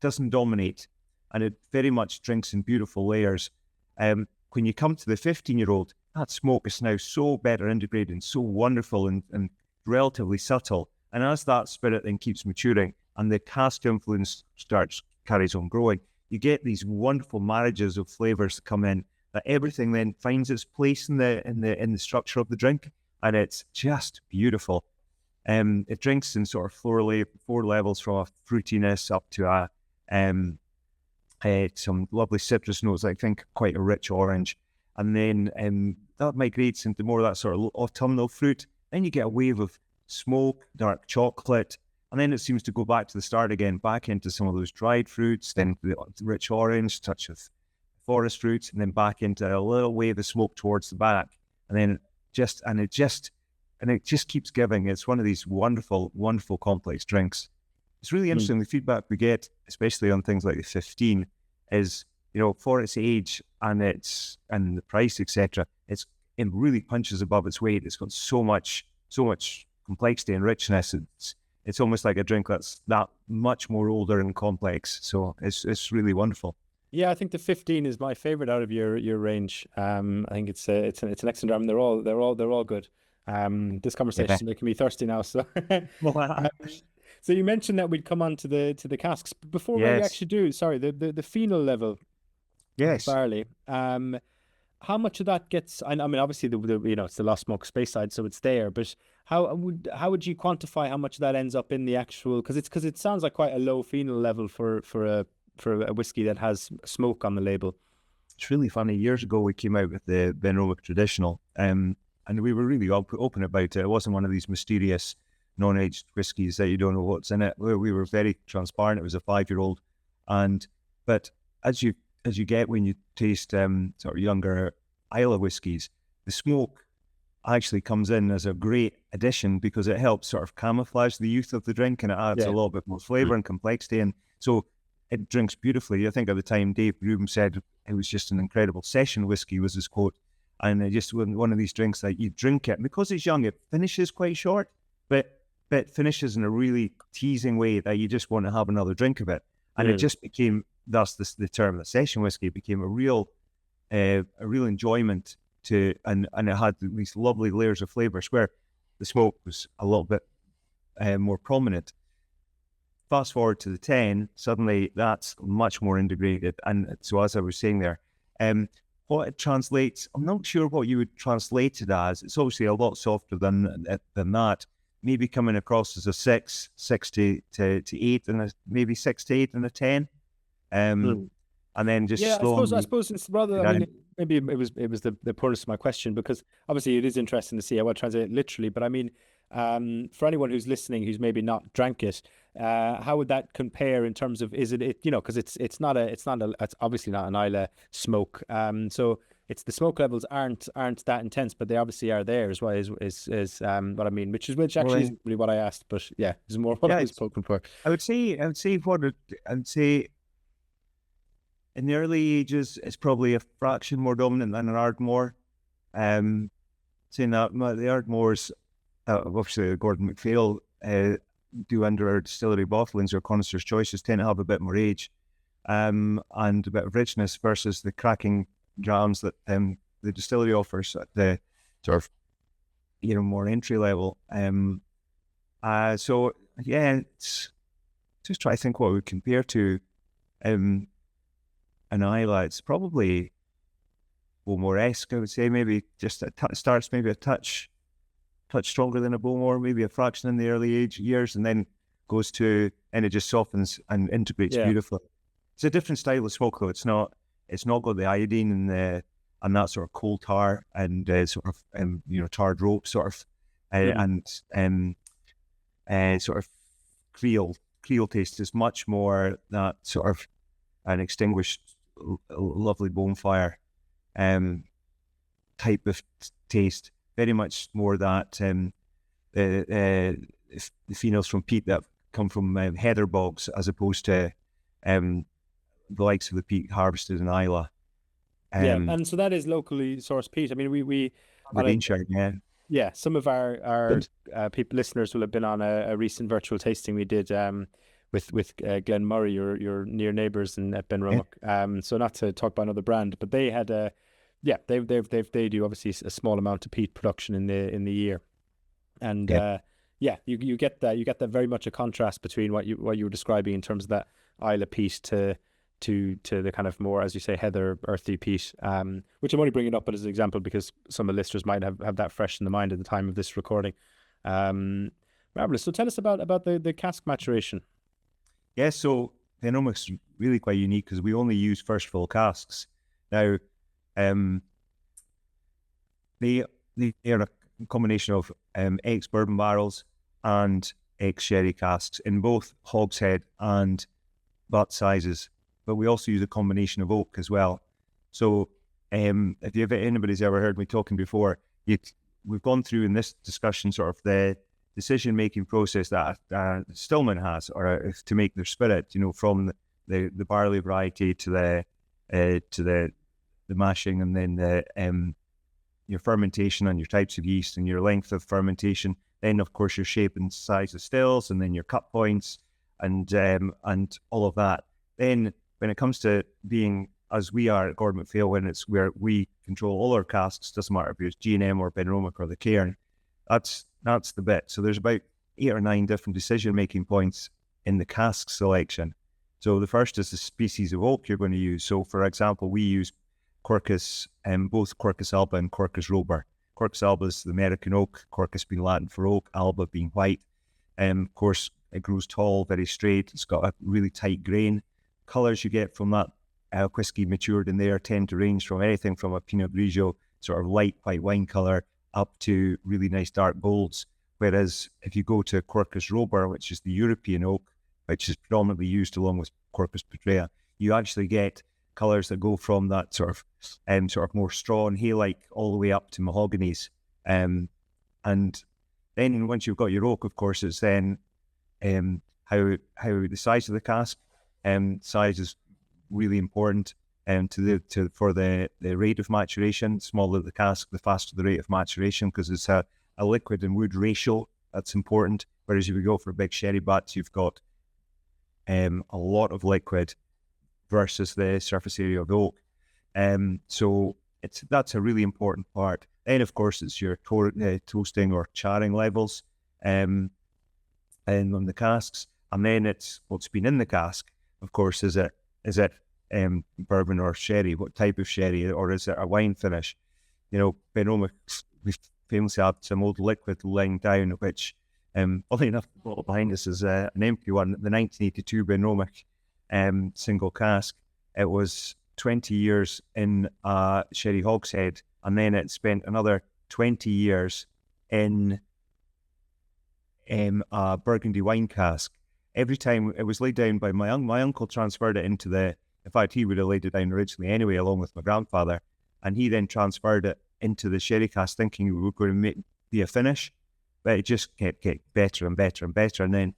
doesn't dominate, and it very much drinks in beautiful layers. When you come to the 15-year-old, that smoke is now so better integrated and so wonderful and relatively subtle. And as that spirit then keeps maturing and the cask influence carries on growing, you get these wonderful marriages of flavors that come in, that everything then finds its place in the structure of the drink, and it's just beautiful. It drinks in sort of four levels, from a fruitiness up to some lovely citrus notes, I think quite a rich orange, and then that migrates into more of that sort of autumnal fruit. Then you get a wave of smoke, dark chocolate, and then it seems to go back to the start again, back into some of those dried fruits, then the rich orange, touch of forest fruits, and then back into a little wave of smoke towards the back, and then it just keeps giving. It's one of these wonderful, wonderful complex drinks. It's really interesting. The feedback we get, especially on things like the 15, is, for its age and the price, etc., it really punches above its weight. It's got so much complexity and richness. It's almost like a drink that's that much more older and complex. So it's really wonderful. Yeah, I think the 15 is my favorite out of your range. I think it's an excellent arm. They're all good. This conversation making me thirsty now. So, so you mentioned that we'd come on to the casks before we actually do. Sorry, the phenol level. Yes. Barley. How much of that gets? I mean, obviously it's the lost smoke space side, so it's there. But how would you quantify how much that ends up in the actual? Because it sounds like quite a low phenol level for a whiskey that has smoke on the label. it's really funny. Years ago, we came out with the Benromach Traditional, and we were really open about it. It wasn't one of these mysterious non-aged whiskies that you don't know what's in it. We were very transparent. It was a 5-year-old, but as you get when you taste sort of younger Islay whiskies, the smoke actually comes in as a great addition because it helps sort of camouflage the youth of the drink, and it adds a little bit more flavour and complexity. And so it drinks beautifully. I think at the time Dave Rubin said it was just an incredible session whiskey, was his quote. And it just wasn't one of these drinks that you drink it. And because it's young, it finishes quite short, but finishes in a really teasing way that you just want to have another drink of it. And it just became, thus the term, the session whiskey, it became a real enjoyment to, and it had these lovely layers of flavours where the smoke was a little bit more prominent. Fast forward to the 10, suddenly that's much more integrated. And so as I was saying there, what it translates, I'm not sure what you would translate it as. It's obviously a lot softer than that. Maybe coming across as a 6 to 8, and maybe 6 to 8 and a 10. And then just slowly. I suppose it's rather. I mean, maybe it was the purpose of my question, because obviously it is interesting to see. I would translate it literally, but I mean, for anyone who's listening who's maybe not drank it, how would that compare in terms of, is it you know, because it's obviously not an Islay smoke. So it's, the smoke levels aren't that intense, but they obviously are there as well. Is what I mean, which actually isn't really what I asked, but yeah, is more what I was hoping for. I would say in the early ages, it's probably a fraction more dominant than an Ardmore. Saying that, the Ardmores, obviously Gordon MacPhail, do under our distillery bottlings or connoisseur's choices, tend to have a bit more age and a bit of richness versus the cracking drams that the distillery offers at the sort of, you know, more entry level. So yeah, it's just try to think what we would compare to an Islay. It's probably Bowmore-esque, I would say. Maybe just starts maybe a touch stronger than a Bowmore, maybe a fraction in the early years, and then goes to, and it just softens and integrates beautifully. It's a different style of smoke though. It's not got the iodine and that sort of coal tar and sort of you know, tarred rope sort of and sort of Creole taste. Is much more that sort of an extinguished lovely bonfire type of taste. Very much more that the phenols from peat that come from heather bogs, as opposed to the likes of the peat harvested in Islay. And so that is locally sourced peat. I mean, we some of our listeners will have been on a recent virtual tasting we did with Glen Murray, your near neighbours at Benromach. So not to talk about another brand, but they had they do obviously a small amount of peat production in the year, and you get that very much a contrast between what you were describing in terms of that Islay peat to the kind of more, as you say, heather earthy peat, which I'm only bringing up as an example because some of the listeners might have that fresh in the mind at the time of this recording. Marvelous. So tell us about the cask maturation. Yeah, so Benromach's really quite unique because we only use first fill casks. Now, they are a combination of ex-bourbon barrels and ex-sherry casks in both hogshead and butt sizes, but we also use a combination of oak as well. So if anybody's ever heard me talking before, we've gone through in this discussion sort of the decision-making process that Stillman has, or to make their spirit, you know, from the barley variety to the mashing, and then your fermentation and your types of yeast and your length of fermentation. Then, of course, your shape and size of stills, and then your cut points, and all of that. Then, when it comes to being, as we are at Gordon MacPhail, when it's where we control all our casks, doesn't matter if it's G&M or Benromach or the Cairn, that's the bit. So there's about 8 or 9 different decision-making points in the cask selection. So the first is the species of oak you're going to use. So, for example, we use Quercus, both Quercus alba and Quercus robur. Quercus alba is the American oak, Quercus being Latin for oak, alba being white. Of course, it grows tall, very straight. It's got a really tight grain. Colours you get from that whiskey matured in there tend to range from anything from a Pinot Grigio sort of light white wine colour up to really nice dark golds. Whereas if you go to Quercus robur, which is the European oak, which is predominantly used along with Quercus petrea, you actually get colours that go from that sort of more straw and hay-like all the way up to mahoganies. And then once you've got your oak, of course, it's then how the size of the cask. Size is really important for the rate of maturation. The smaller the cask, the faster the rate of maturation, because it's a liquid and wood ratio that's important. Whereas if you go for big sherry butts, you've got a lot of liquid versus the surface area of the oak. So that's a really important part. Then, of course, it's your toasting or charring levels and on the casks. And then it's what's been in the cask. Of course, is it bourbon or sherry? What type of sherry? Or is it a wine finish? Benromach, we famously have some old liquid lying down, which, funny enough, the bottle behind us is an empty one, the 1982 Benromach single cask. It was 20 years in a sherry hogshead, and then it spent another 20 years in a Burgundy wine cask. Every time it was laid down by my uncle transferred it into in fact, he would have laid it down originally anyway, along with my grandfather, and he then transferred it into the sherry cask, thinking we were going to be a finish, but it just kept getting better and better and better. And then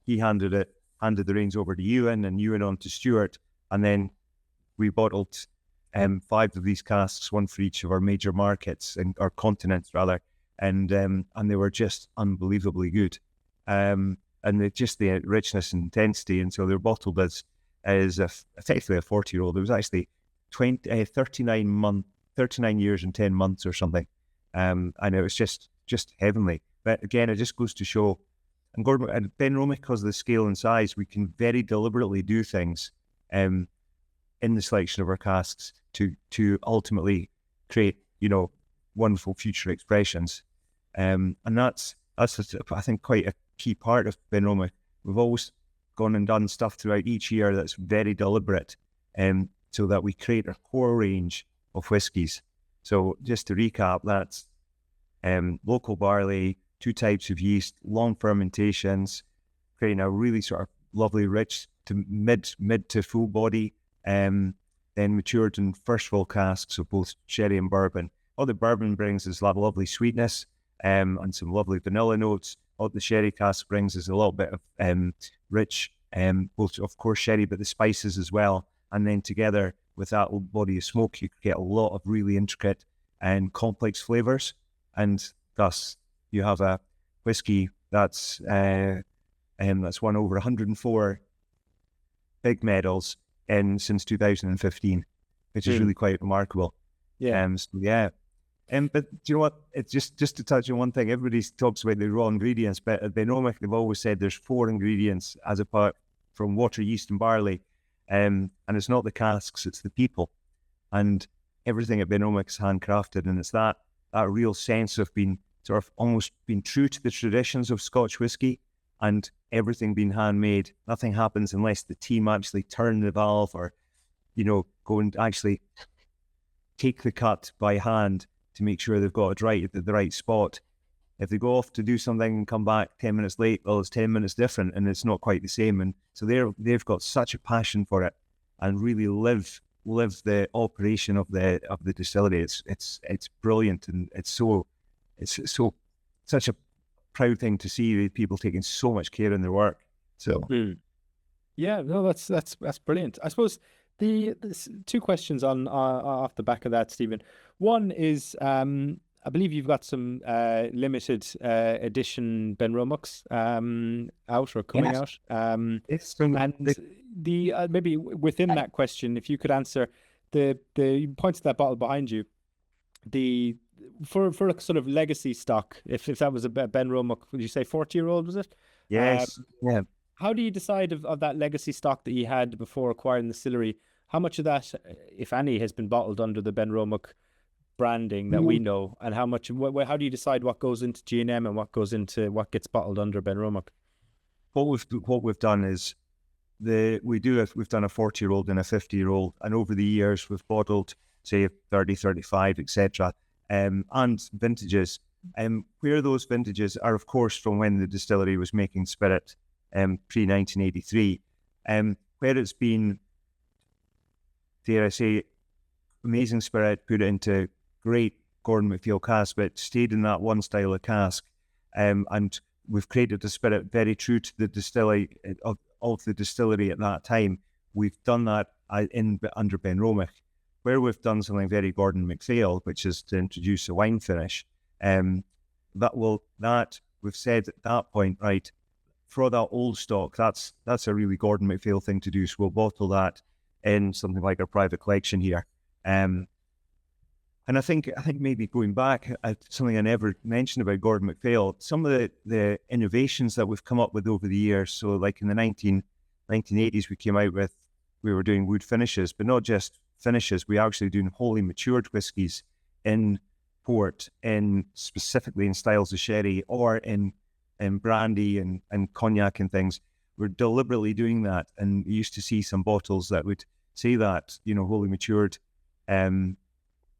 he handed the reins over to Ewan, and Ewan on to Stuart, and then we bottled 5 of these casks, one for each of our major markets or continents rather, and they were just unbelievably good, and just the richness and intensity. And so they're bottled as effectively a 40-year-old. It was actually 39 years and 10 months or something, and it was just heavenly. But again, it just goes to show. And Gordon and Benromach, because of the scale and size, we can very deliberately do things in the selection of our casks to ultimately create, wonderful future expressions. And that's I think quite a key part of Benromach. We've always gone and done stuff throughout each year that's very deliberate, so that we create a core range of whiskies. So just to recap, that's local barley, 2 types of yeast, long fermentations, creating a really sort of lovely, rich to mid to full body, then matured in first fill casks of both sherry and bourbon. All the bourbon brings is lovely sweetness and some lovely vanilla notes. All the sherry cask brings is a little bit of rich, both of course sherry, but the spices as well. And then together with that body of smoke, you get a lot of really intricate and complex flavors, and thus you have a whiskey that's won over 104 big medals since 2015, which is really quite remarkable. Yeah. But do you know what? It's just to touch on one thing. Everybody talks about the raw ingredients, but at Benromach, they've always said there's 4 ingredients as apart from water, yeast, and barley. And it's not the casks, it's the people. And everything at Benromach is handcrafted, and it's that real sense of being sort of almost being true to the traditions of Scotch whisky, and everything being handmade. Nothing happens unless the team actually turn the valve or, go and actually take the cut by hand to make sure they've got it right at the right spot. If they go off to do something and come back 10 minutes late, well, it's 10 minutes different and it's not quite the same. And so they've got such a passion for it and really live the operation of the distillery. It's brilliant, and it's such a proud thing to see people taking so much care in their work. So yeah, no, that's brilliant. I suppose the 2 questions on off the back of that, Stephen. One is I believe you've got some limited edition Benromachs out or coming out. And the maybe within that question, if you could answer the points of that bottle behind you, for a sort of legacy stock, if that was a Benromach, would you say 40-year-old, was it? Yes. Yeah. How do you decide of that legacy stock that you had before acquiring the distillery? How much of that, if any, has been bottled under the Benromach branding that we know, and how much? How do you decide what goes into G&M and what gets bottled under Benromach? What we've done is we've done a 40-year-old and a 50-year-old, and over the years we've bottled, say, 30, 35, etc., and vintages. Where those vintages are, of course, from when the distillery was making spirit pre-1983, where it's been, dare I say, amazing spirit, put it into great Gordon MacPhail cask, but stayed in that one style of cask, and we've created a spirit very true to the distillery of the distillery at that time. We've done that under Benromach. Where we've done something very Gordon MacPhail, which is to introduce a wine finish, that we've said at that point, right, for that old stock, that's a really Gordon MacPhail thing to do. So we'll bottle that in something like our private collection here. And I think maybe going back, something I never mentioned about Gordon MacPhail, some of the innovations that we've come up with over the years. So like in the 1980s, we were doing wood finishes, but not just finishes. We actually doing wholly matured whiskies in port, specifically in styles of sherry or in brandy and cognac and things. We're deliberately doing that, and you used to see some bottles that would say that, wholly matured in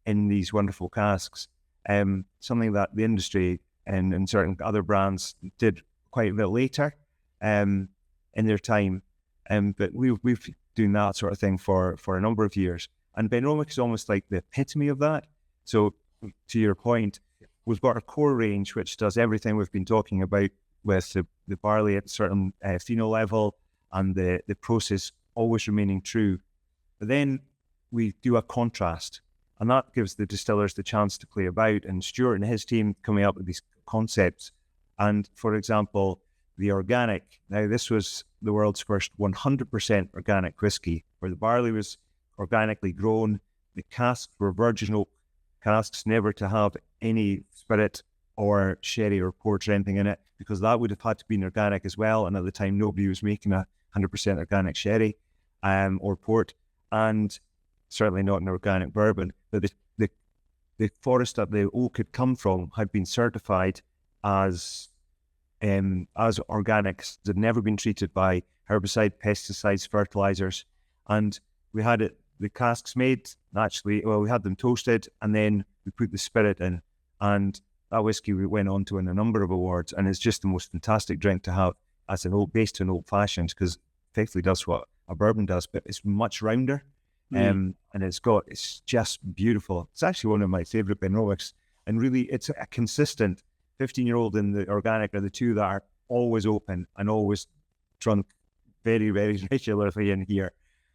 these wonderful casks. Something that the industry and certain other brands did quite a bit later in their time. But we've doing that sort of thing for a number of years. And Benromach is almost like the epitome of that. So to your point, we've got our core range, which does everything we've been talking about with the barley at a certain phenol level and the process always remaining true. But then we do a contrast, and that gives the distillers the chance to play about, and Stuart and his team coming up with these concepts. And for example, the organic. Now, this was the world's first 100% organic whiskey, where the barley was organically grown. The casks were virgin oak casks, never to have any spirit or sherry or port or anything in it, because that would have had to be organic as well. And at the time, nobody was making a 100% organic sherry or port, and certainly not an organic bourbon. But the forest that the oak had come from had been certified as organics. They'd never been treated by herbicide, pesticides, fertilizers, and we had the casks made naturally. Well, we had them toasted, and then we put the spirit in, and that whiskey we went on to win a number of awards. And it's just the most fantastic drink to have as an old, based on old fashions, because effectively does what a bourbon does, but it's much rounder. And it's just beautiful. It's actually one of my favorite Benromachs, and really it's a consistent 15-year-old and the organic are the two that are always open and always drunk very, very regularly in here.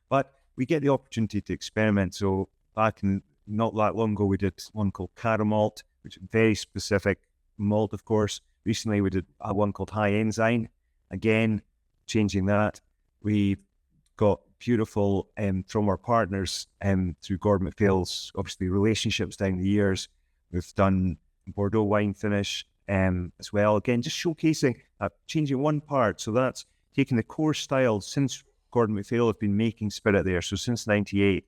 But we get the opportunity to experiment. So back in not that long ago, we did one called Caramel, which is very specific malt, of course. Recently, we did one called High Enzyme, again, changing that. We got beautiful from our partners through Gordon MacPhail's, obviously, relationships down the years. We've done Bordeaux wine finish as well. Again, just showcasing, changing one part. So that's taking the core style since Gordon MacPhail have been making spirit there. So since 98,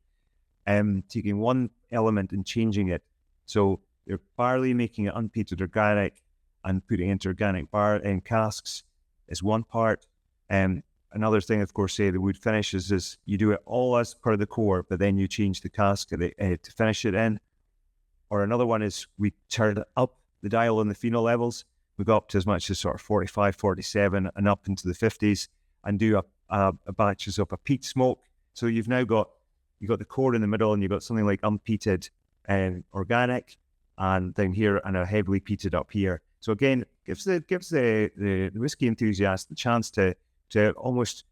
taking one element and changing it. So your barley, making it unpeated organic and putting it into organic casks is one part. Another thing, of course, say the wood finishes is you do it all as per the core, but then you change the cask to finish it in. Or another one is we turn up the dial on the phenol levels. We go up to as much as sort of 45, 47 and up into the 50s and do a batches of a peat smoke. So you've got the core in the middle, and you've got something like unpeated organic, and down here and a heavily peated up here. So again, gives the whiskey enthusiast the chance to almost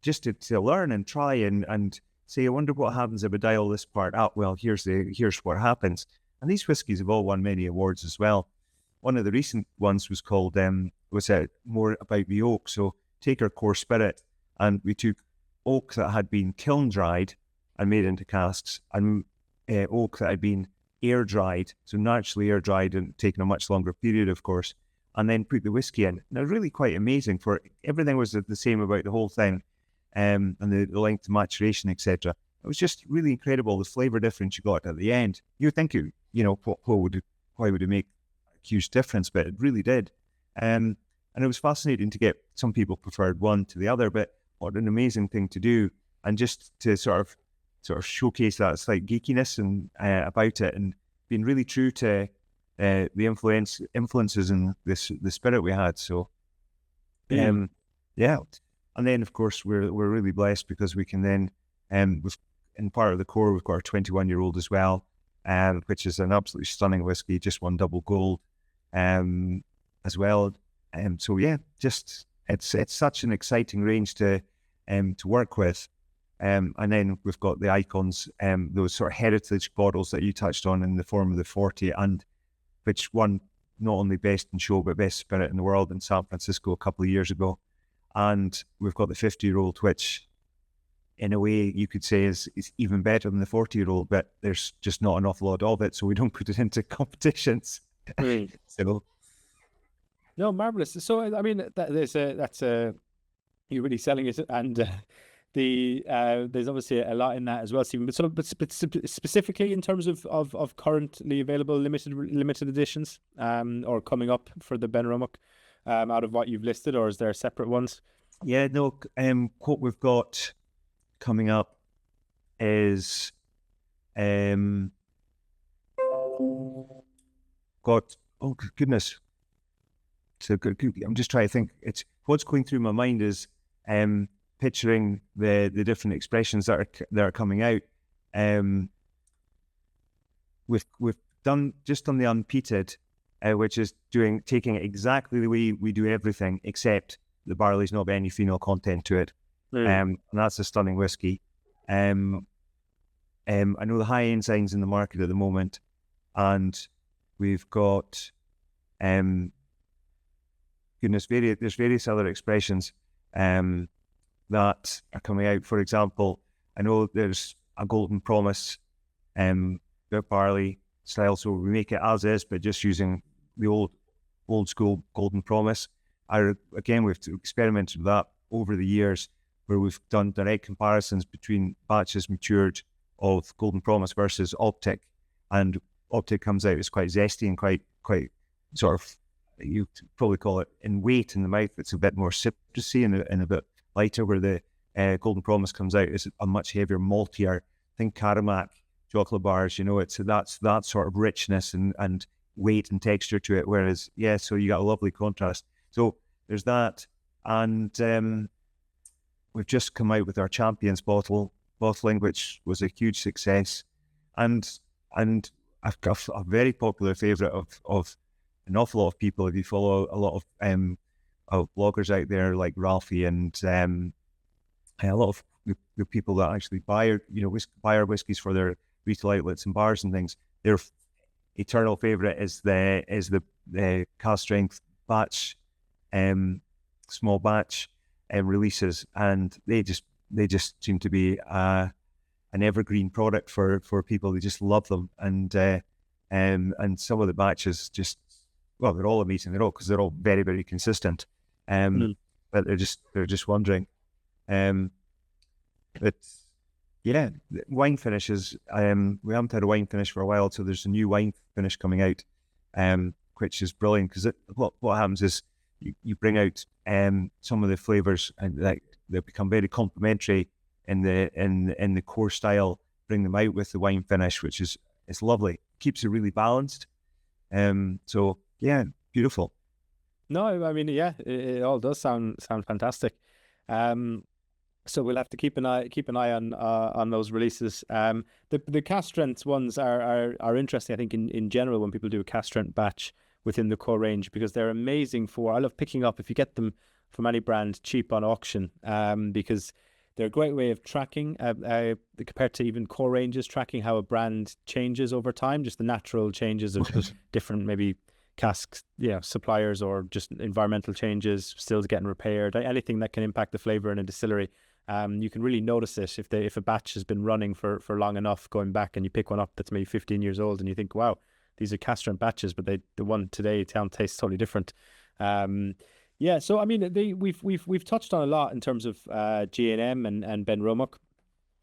just to learn and try and say, I wonder what happens if I dial this part up. Well, here's what happens. And these whiskies have all won many awards as well. One of the recent ones was called was more about the oak. So take our core spirit, and we took oak that had been kiln dried and made into casks, and oak that had been air dried, so naturally air dried and taken a much longer period, of course, and then put the whiskey in. Now, really quite amazing. For everything was the same about the whole thing, and the length of maturation, etc. It was just really incredible, the flavour difference you got at the end. You would think, why would it make a huge difference? But it really did. And it was fascinating to get, some people preferred one to the other, but what an amazing thing to do, and just to sort of showcase that slight geekiness and about it, and being really true to the influences and the spirit we had. So, yeah, and then of course we're really blessed because we can then in part of the core we've got our 21-year-old as well, which is an absolutely stunning whiskey, just won double gold, as well. So yeah, just it's such an exciting range to work with. And then we've got the icons, those sort of heritage bottles that you touched on in the form of the 40, and which won not only best in show but best spirit in the world in San Francisco a couple of years ago. And we've got the 50-year-old, which in a way you could say is even better than the 40-year-old, but there's just not an awful lot of it, so we don't put it into competitions. So, no, marvelous. So I mean, you're really selling it, and there's obviously a lot in that as well, Stephen. But specifically in terms of currently available limited editions, or coming up for the Benromach, out of what you've listed, or is there separate ones? Yeah, no. What we've got coming up is oh goodness. So I'm just trying to think. It's what's going through my mind is picturing the different expressions that are coming out. We've done the unpeated, which is taking it exactly the way we do everything, except the barley's not got any phenol content to it. And that's a stunning whiskey. I know the high enzymes in the market at the moment, and we've got there's various other expressions that are coming out. For example, I know there's a Golden Promise barley style, so we make it as is, but just using the old school Golden Promise. Again, we've experimented with that over the years, where we've done direct comparisons between batches matured of Golden Promise versus Optic, and Optic comes out as quite zesty and quite sort of, you probably call it in weight in the mouth, it's a bit more citrusy and a bit lighter, where the Golden Promise comes out as a much heavier, maltier. Think Cairn chocolate bars, it's that sort of richness and weight and texture to it. Whereas, so you got a lovely contrast. So there's that, and we've just come out with our Champions bottling, which was a huge success, and I've got a very popular favourite of an awful lot of people. If you follow a lot of bloggers out there like Ralphie and a lot of the people that actually buy our whiskies for their retail outlets and bars and things, their eternal favourite is the cast strength batch, small batch releases, and they just seem to be an evergreen product for people. They just love them, and some of the batches they're all amazing. Because they're all very, very consistent. But they're just wondering. But yeah, wine finishes. We haven't had a wine finish for a while, so there's a new wine finish coming out, which is brilliant, because what happens is you bring out some of the flavors, and they become very complementary in the core style. Bring them out with the wine finish, which is lovely. Keeps it really balanced. So yeah, beautiful. No, I mean, yeah, it all does sound fantastic. So we'll have to keep an eye on those releases. The cast strength ones are interesting, I think, in general, when people do a cast strength batch within the core range, because they're amazing I love picking up, if you get them from any brand, cheap on auction, because they're a great way of tracking, compared to even core ranges, tracking how a brand changes over time, just the natural changes of different maybe casks, suppliers, or just environmental changes, stills getting repaired, anything that can impact the flavour in a distillery. You can really notice it if a batch has been running for long enough, going back, and you pick one up that's maybe 15 years old, and you think, wow, these are cast strength batches, but the one today tastes totally different. So I mean, we've touched on a lot in terms of G&M and Benromach.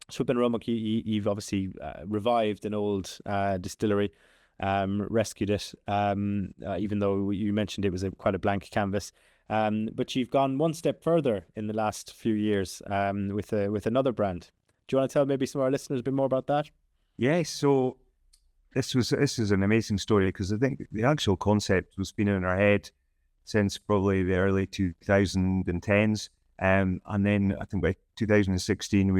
So Benromach, you've obviously revived an old distillery, rescued it, even though you mentioned it was quite a blank canvas. But you've gone one step further in the last few years with another brand. Do you want to tell maybe some of our listeners a bit more about that? Yeah, so this is an amazing story, because I think the actual concept was been in our head since probably the early 2010s. And then I think by 2016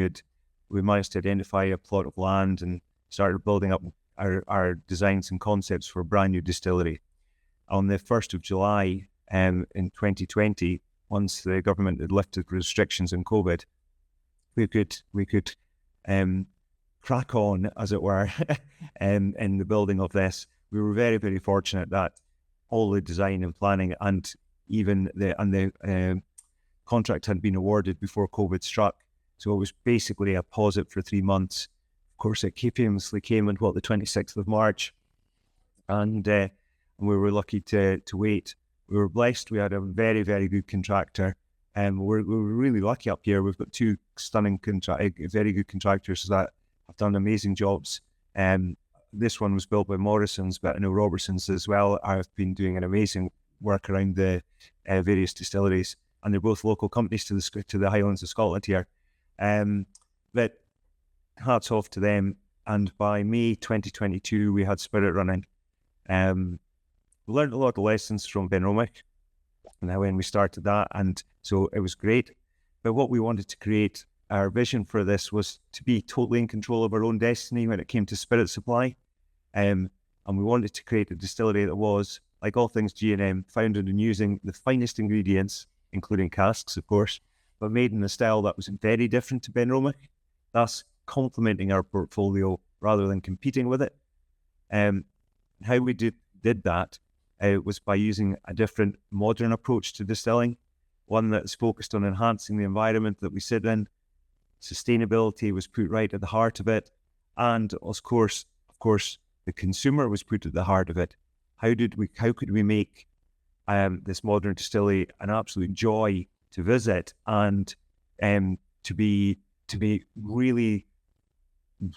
we managed to identify a plot of land and started building up our designs and concepts for a brand new distillery. On the 1st of July in 2020, once the government had lifted restrictions on COVID, we could crack on, as it were, in the building of this. We were very, very fortunate that all the design and planning and even the contract had been awarded before COVID struck. So it was basically a pause it for 3 months. Of course, it famously came on the 26th of March, and we were lucky to wait. We were blessed. We had a very, very good contractor, and we're really lucky up here. We've got two stunning, very good contractors that have done amazing jobs. This one was built by Morrison's, but I know Robertson's as well. I've been doing an amazing work around the various distilleries, and they're both local companies to the Highlands of Scotland here. But hats off to them. And by May 2022, we had Spirit running. We learned a lot of lessons from Benromach when we started that, and so it was great. But what we wanted to create, our vision for this was to be totally in control of our own destiny when it came to spirit supply. And we wanted to create a distillery that was, like all things G&M, founded in using the finest ingredients, including casks, of course, but made in a style that was very different to Benromach, thus complementing our portfolio rather than competing with it. How we did that was by using a different modern approach to distilling, one that's focused on enhancing the environment that we sit in. Sustainability was put right at the heart of it, and of course, the consumer was put at the heart of it. How could we make this modern distillery an absolute joy to visit, and to be really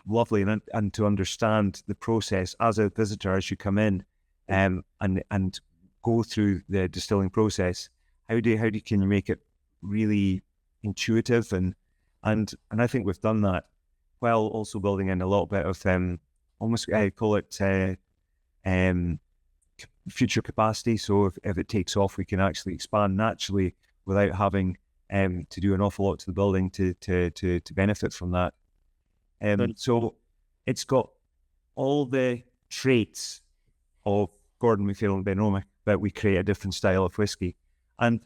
lovely, and to understand the process as a visitor as you come in, and go through the distilling process. How can you make it really intuitive, and I think we've done that, while also building in a little bit of almost, I call it future capacity. So if it takes off, we can actually expand naturally without having to do an awful lot to the building to benefit from that. So it's got all the traits of Gordon MacPhail and Benromach, but we create a different style of whiskey. And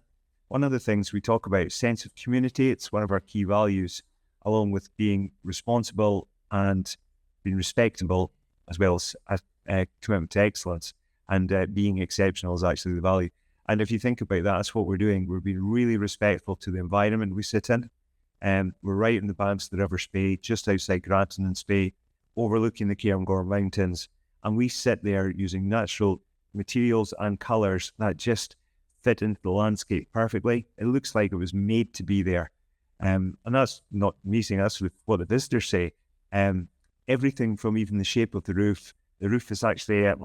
one of the things we talk about is sense of community. It's one of our key values, along with being responsible and being respectable, as well as commitment to excellence. And being exceptional is actually the value. And if you think about that, that's what we're doing. We're being really respectful to the environment we sit in. We're right in the banks of the River Spey, just outside Grattan and Spey, overlooking the Cairn Mountains. And we sit there using natural materials and colours that just fit into the landscape perfectly. It looks like it was made to be there. And that's not me saying, that's what the visitors say. Everything from even the shape of the roof. The roof is actually a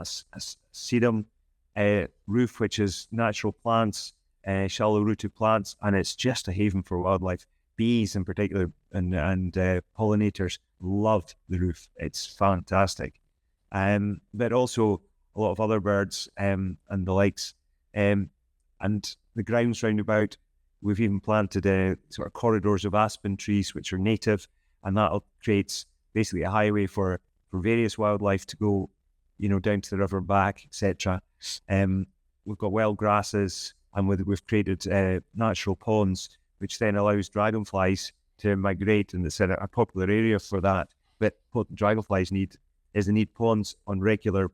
sedum roof, which is natural plants, shallow-rooted plants, and it's just a haven for wildlife. Bees in particular and pollinators love the roof. It's fantastic. But also a lot of other birds and the likes. And the grounds round about, we've even planted sort of corridors of aspen trees, which are native, and that creates basically a highway for various wildlife to go, down to the river and back, etc. We've got wild grasses, and we've created natural ponds, which then allows dragonflies to migrate, and it's a popular area for that. But what dragonflies need is they need ponds on regular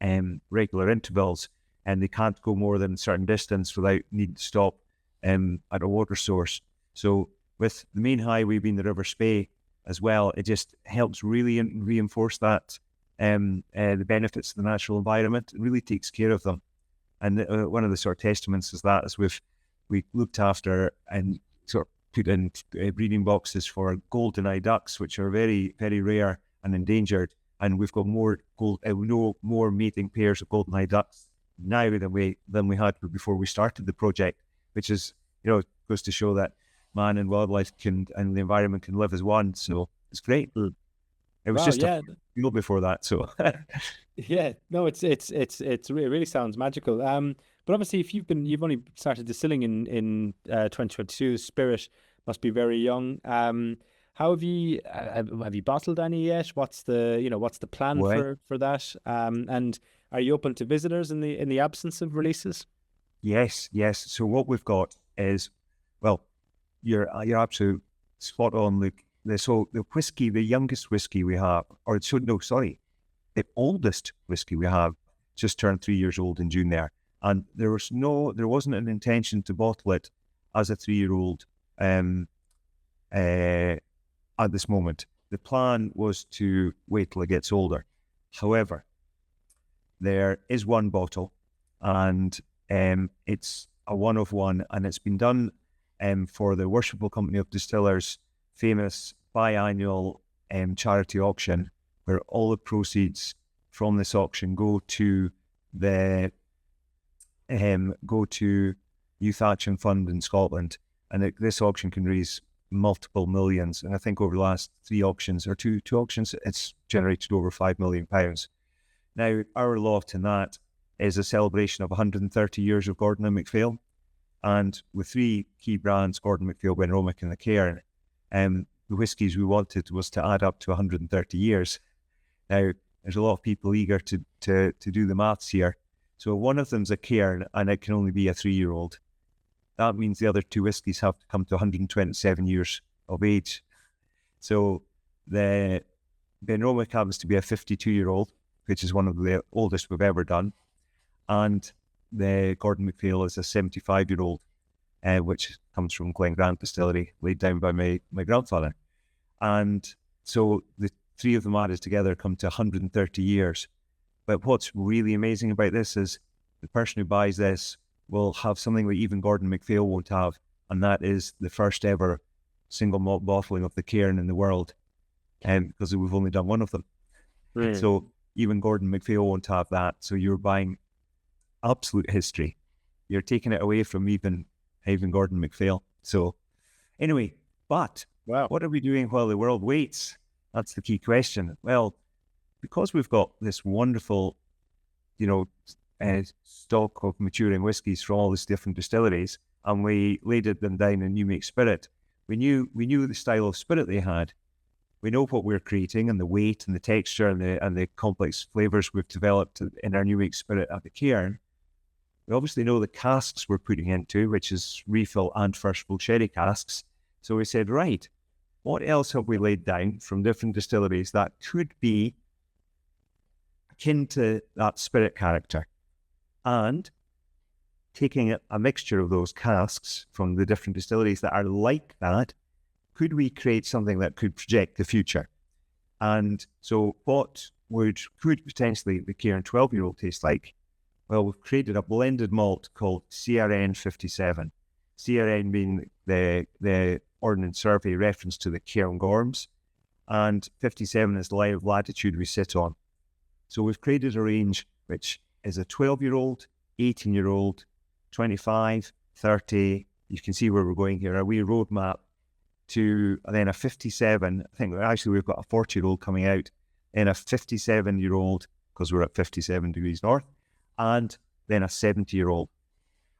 intervals, and they can't go more than a certain distance without needing to stop at a water source. So with the main highway being the River Spey as well, it just helps really reinforce that the benefits of the natural environment. It really takes care of them. And one of the sort of testaments is that is we looked after and sort of put in breeding boxes for golden-eye ducks, which are very, very rare and endangered. And we've got more mating pairs of golden-eye ducks now than we had before we started the project. which is, goes to show that man and wildlife and the environment can live as one. So it's great. It was just a field before that. So yeah, no, it really sounds magical. But obviously, if you've only started distilling in 2022, spirit must be very young. How have you bottled any yet? What's the plan for that? And are you open to visitors in the absence of releases? Yes. So what we've got is, well, you're absolutely spot on, Luke. So the whiskey, the youngest whiskey we have, the oldest whiskey we have, just turned 3 years old in June there, and there wasn't an intention to bottle it as a 3-year-old at this moment. The plan was to wait till it gets older. However, there is one bottle, and it's a one of one, and it's been done for the Worshipful Company of Distillers' famous biannual charity auction, where all the proceeds from this auction go to the Youth Action Fund in Scotland, and this auction can raise multiple millions. And I think over the last 3 auctions or two auctions, it's generated over £5 million. Now, our loft in that is a celebration of 130 years of Gordon and MacPhail, and with 3 key brands, Gordon MacPhail, Benromach, and the Cairn, the whiskies we wanted was to add up to 130 years. Now, there's a lot of people eager to do the maths here. So one of them's a Cairn, and it can only be a 3-year-old. That means the other 2 whiskies have to come to 127 years of age. So the Benromach happens to be a 52-year-old, which is one of the oldest we've ever done. And the Gordon MacPhail is a 75-year-old, which comes from Glen Grant Distillery, laid down by my grandfather. And so the 3 of them added together come to 130 years. But what's really amazing about this is the person who buys this will have something that even Gordon MacPhail won't have, and that is the first ever single malt bottling of the Cairn in the world, because we've only done one of them. Right. So even Gordon MacPhail won't have that. So you're buying absolute history. You're taking it away from even Gordon MacPhail. So anyway, but what are we doing while the world waits? That's the key question. Well, because we've got this wonderful, stock of maturing whiskies from all these different distilleries, and we laid them down in New Make Spirit. We knew the style of spirit they had. We know what we're creating and the weight and the texture and the complex flavors we've developed in our New Make Spirit at the Cairn. We obviously know the casks we're putting into, which is refill and first full sherry casks. So we said, right, what else have we laid down from different distilleries that could be akin to that spirit character? And taking a mixture of those casks from the different distilleries that are like that, could we create something that could project the future? And so what could potentially the Cairn 12-year-old taste like? Well, we've created a blended malt called CRN 57. CRN being the Ordnance Survey reference to the Cairn Gorms, and 57 is the latitude we sit on. So we've created a range which is a 12-year-old, 18-year-old, 25, 30. You can see where we're going here, a wee roadmap to then a 57. I think actually we've got a 40-year-old coming out, and a 57-year-old, because we're at 57 degrees north, and then a 70-year-old.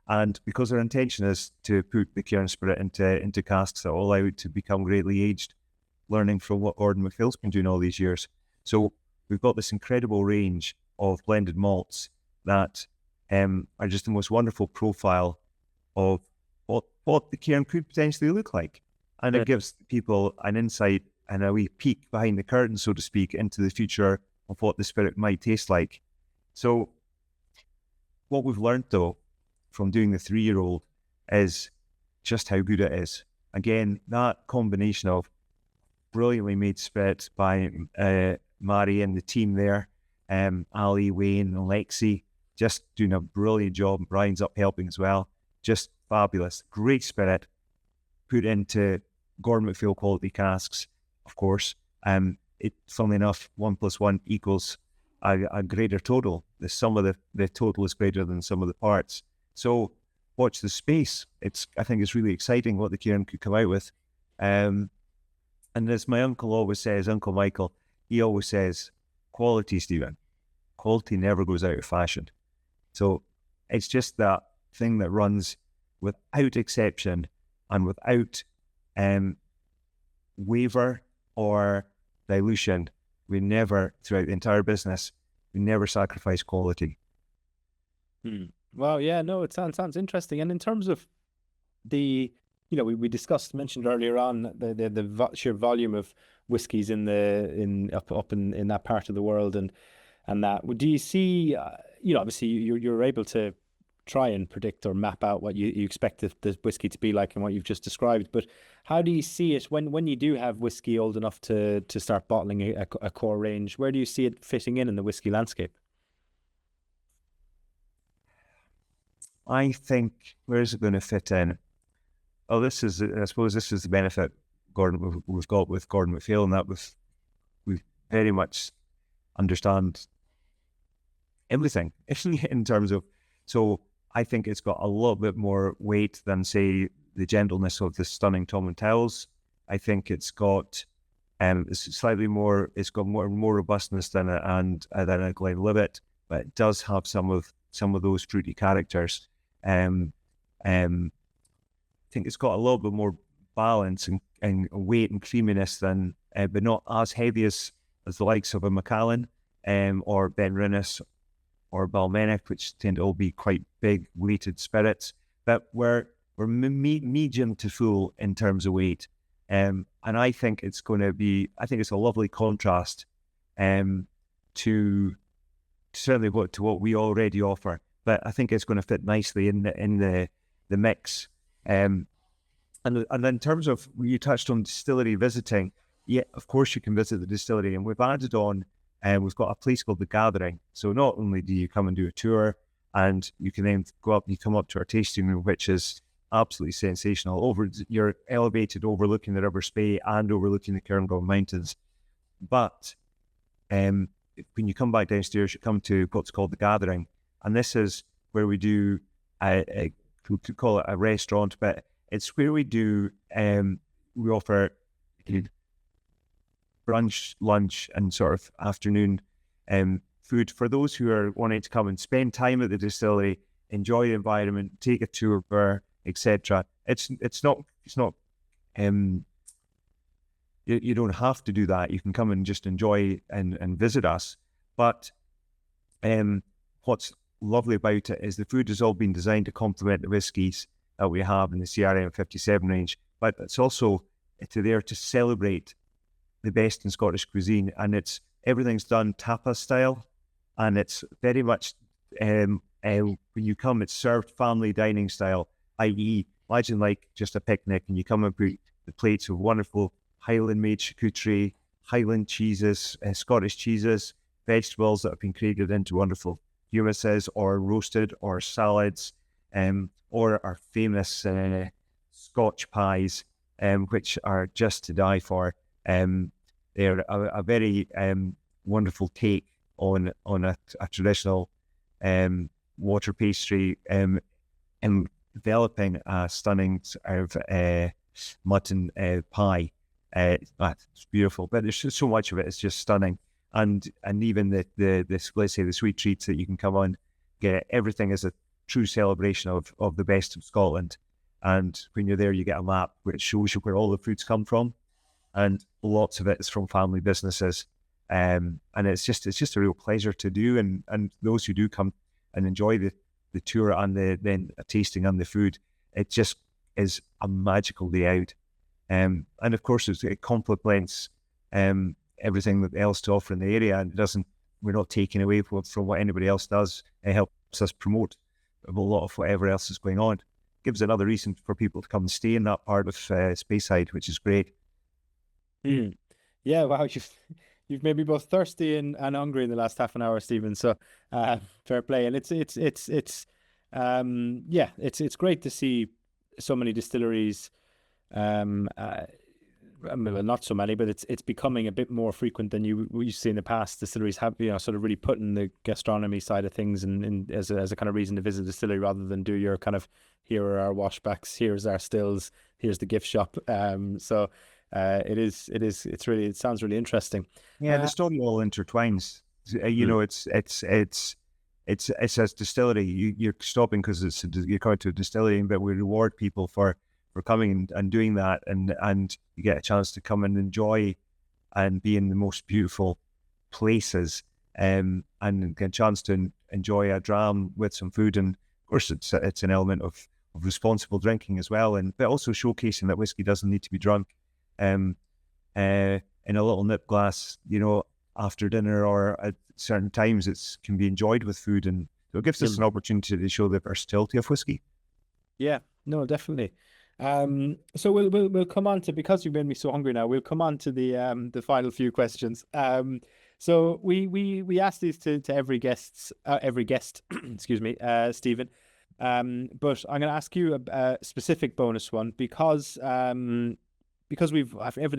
And because our intention is to put the Cairn spirit into casks that will allow it to become greatly aged, learning from what Gordon MacPhail's been doing all these years. So we've got this incredible range of blended malts that are just the most wonderful profile of what the Cairn could potentially look like. And it gives people an insight and a wee peek behind the curtain, so to speak, into the future of what the spirit might taste like. So what we've learned, though, from doing the 3-year-old is just how good it is. Again, that combination of brilliantly made spirit by Mari and the team there, Ali, Wayne, and Lexi, just doing a brilliant job. Brian's up helping as well. Just fabulous. Great spirit put into Gordon MacPhail quality casks, of course. Funnily enough, 1 + 1 equals a greater total. The sum of the total is greater than the sum of the parts. So watch the space. I think it's really exciting what the Cairn could come out with. And as my uncle always says, Uncle Michael, he always says, quality, Stephen. Quality never goes out of fashion. So it's just that thing that runs without exception and without waver or dilution. We never, throughout the entire business, we never sacrifice quality. Well, yeah, no, it sounds interesting. And in terms of the, we mentioned earlier on the sheer volume of whiskies in up in that part of the world, and that. Do you see, obviously you're able to try and predict or map out what you expect the whiskey to be like and what you've just described, but how do you see it when you do have whiskey old enough to start bottling a core range? Where do you see it fitting in the whiskey landscape? I think, where is it going to fit in? Oh, I suppose this is the benefit we've got with Gordon MacPhail, and that we very much understand everything in terms of, so I think it's got a little bit more weight than, say, the gentleness of the stunning Tom and Towels. I think it's got it's got more robustness than a Glenlivet, but it does have some of those fruity characters. I think it's got a little bit more balance and weight and creaminess than, but not as heavy as the likes of a Macallan or Benromach or Balmenic, which tend to all be quite big weighted spirits. But we're medium to full in terms of weight, and I think it's going to be. I think it's a lovely contrast to certainly what we already offer. But I think it's going to fit nicely in the mix. And in terms of, you touched on distillery visiting, yeah, of course you can visit the distillery, and we've added on, and we've got a place called The Gathering. So not only do you come and do a tour, and you can then go up, you come up to our tasting room, which is absolutely sensational. You're elevated, overlooking the River Spey and overlooking the Cairn Mountains. But when you come back downstairs, you come to what's called The Gathering, and this is where we do we could call it a restaurant, but it's where we do we offer brunch, lunch, and sort of afternoon food for those who are wanting to come and spend time at the distillery, enjoy the environment, take a tour, etc. It's not you don't have to do that. You can come and just enjoy and visit us. But what's lovely about it is the food has all been designed to complement the whiskies that we have in the CRM 57 range, but it's also there to celebrate the best in Scottish cuisine, and everything's done tapas style, and it's very much when you come, it's served family dining style, i.e. imagine like just a picnic, and you come and put the plates of wonderful Highland made charcuterie, Highland cheeses, Scottish cheeses, vegetables that have been created into wonderful humuses or roasted, or salads, or our famous Scotch pies, which are just to die for. They're a very wonderful take on a traditional water pastry, enveloping a stunning mutton pie. It's beautiful, but there's just so much of it. It's just stunning, and even the let's say the sweet treats that you can come on, get everything is a true celebration of the best of Scotland. And when you're there, you get a map which shows you where all the foods come from, and lots of it is from family businesses. And it's just a real pleasure to do. And those who do come and enjoy the tour and then a tasting and the food, it just is a magical day out. And of course, it complements everything else to offer in the area, and we're not taking away from what anybody else does. It helps us promote a lot of whatever else is going on. Gives another reason for people to come and stay in that part of Speyside, which is great. Yeah, wow, you've made me both thirsty and hungry in the last half an hour, Stephen. So fair play. And it's great to see so many distilleries well, not so many, but it's becoming a bit more frequent than you used to see in the past. Distilleries have, sort of really putting the gastronomy side of things and as a kind of reason to visit a distillery rather than do your kind of, here are our washbacks, here's our stills, here's the gift shop. So it sounds really interesting. Yeah, the story all intertwines. It's a distillery. You're stopping because you're going to a distillery, but we reward people for coming and doing that, and you get a chance to come and enjoy and be in the most beautiful places, and get a chance to enjoy a dram with some food, and of course it's an element of responsible drinking as well, but also showcasing that whiskey doesn't need to be drunk in a little nip glass, after dinner or at certain times. It can be enjoyed with food, and so it gives us an opportunity to show the versatility of whiskey. Yeah, no, definitely. So we'll come on to, because you've made me so hungry now, we'll come on to the final few questions. So we ask these to every guest, excuse me, Stephen. But I'm going to ask you a specific bonus one because everything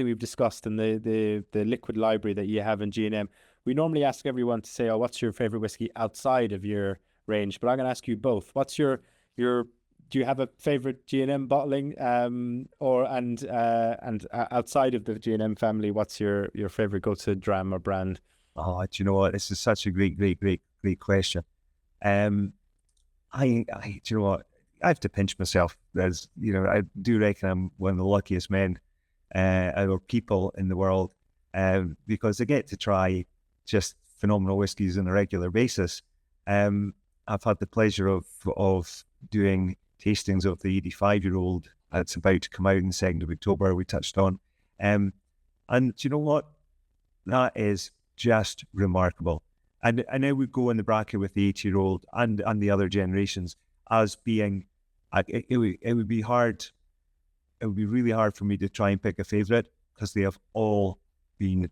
we've discussed and the liquid library that you have in G&M, we normally ask everyone to say, what's your favorite whiskey outside of your range? But I'm going to ask you both. What's your do you have a favorite G&M bottling, or outside of the G&M family, what's your favorite go-to dram or brand? Oh, do you know what? This is such a great question. Do you know what? I have to pinch myself. As I do reckon I'm one of the luckiest men or people in the world, because I get to try just phenomenal whiskies on a regular basis. I've had the pleasure of doing tastings of the 85-year-old that's about to come out on the 2nd of October, we touched on. And do you know what? That is just remarkable. And I would go in the bracket with the 80-year-old and the other generations as being, it would be hard. It would be really hard for me to try and pick a favourite, because they have all been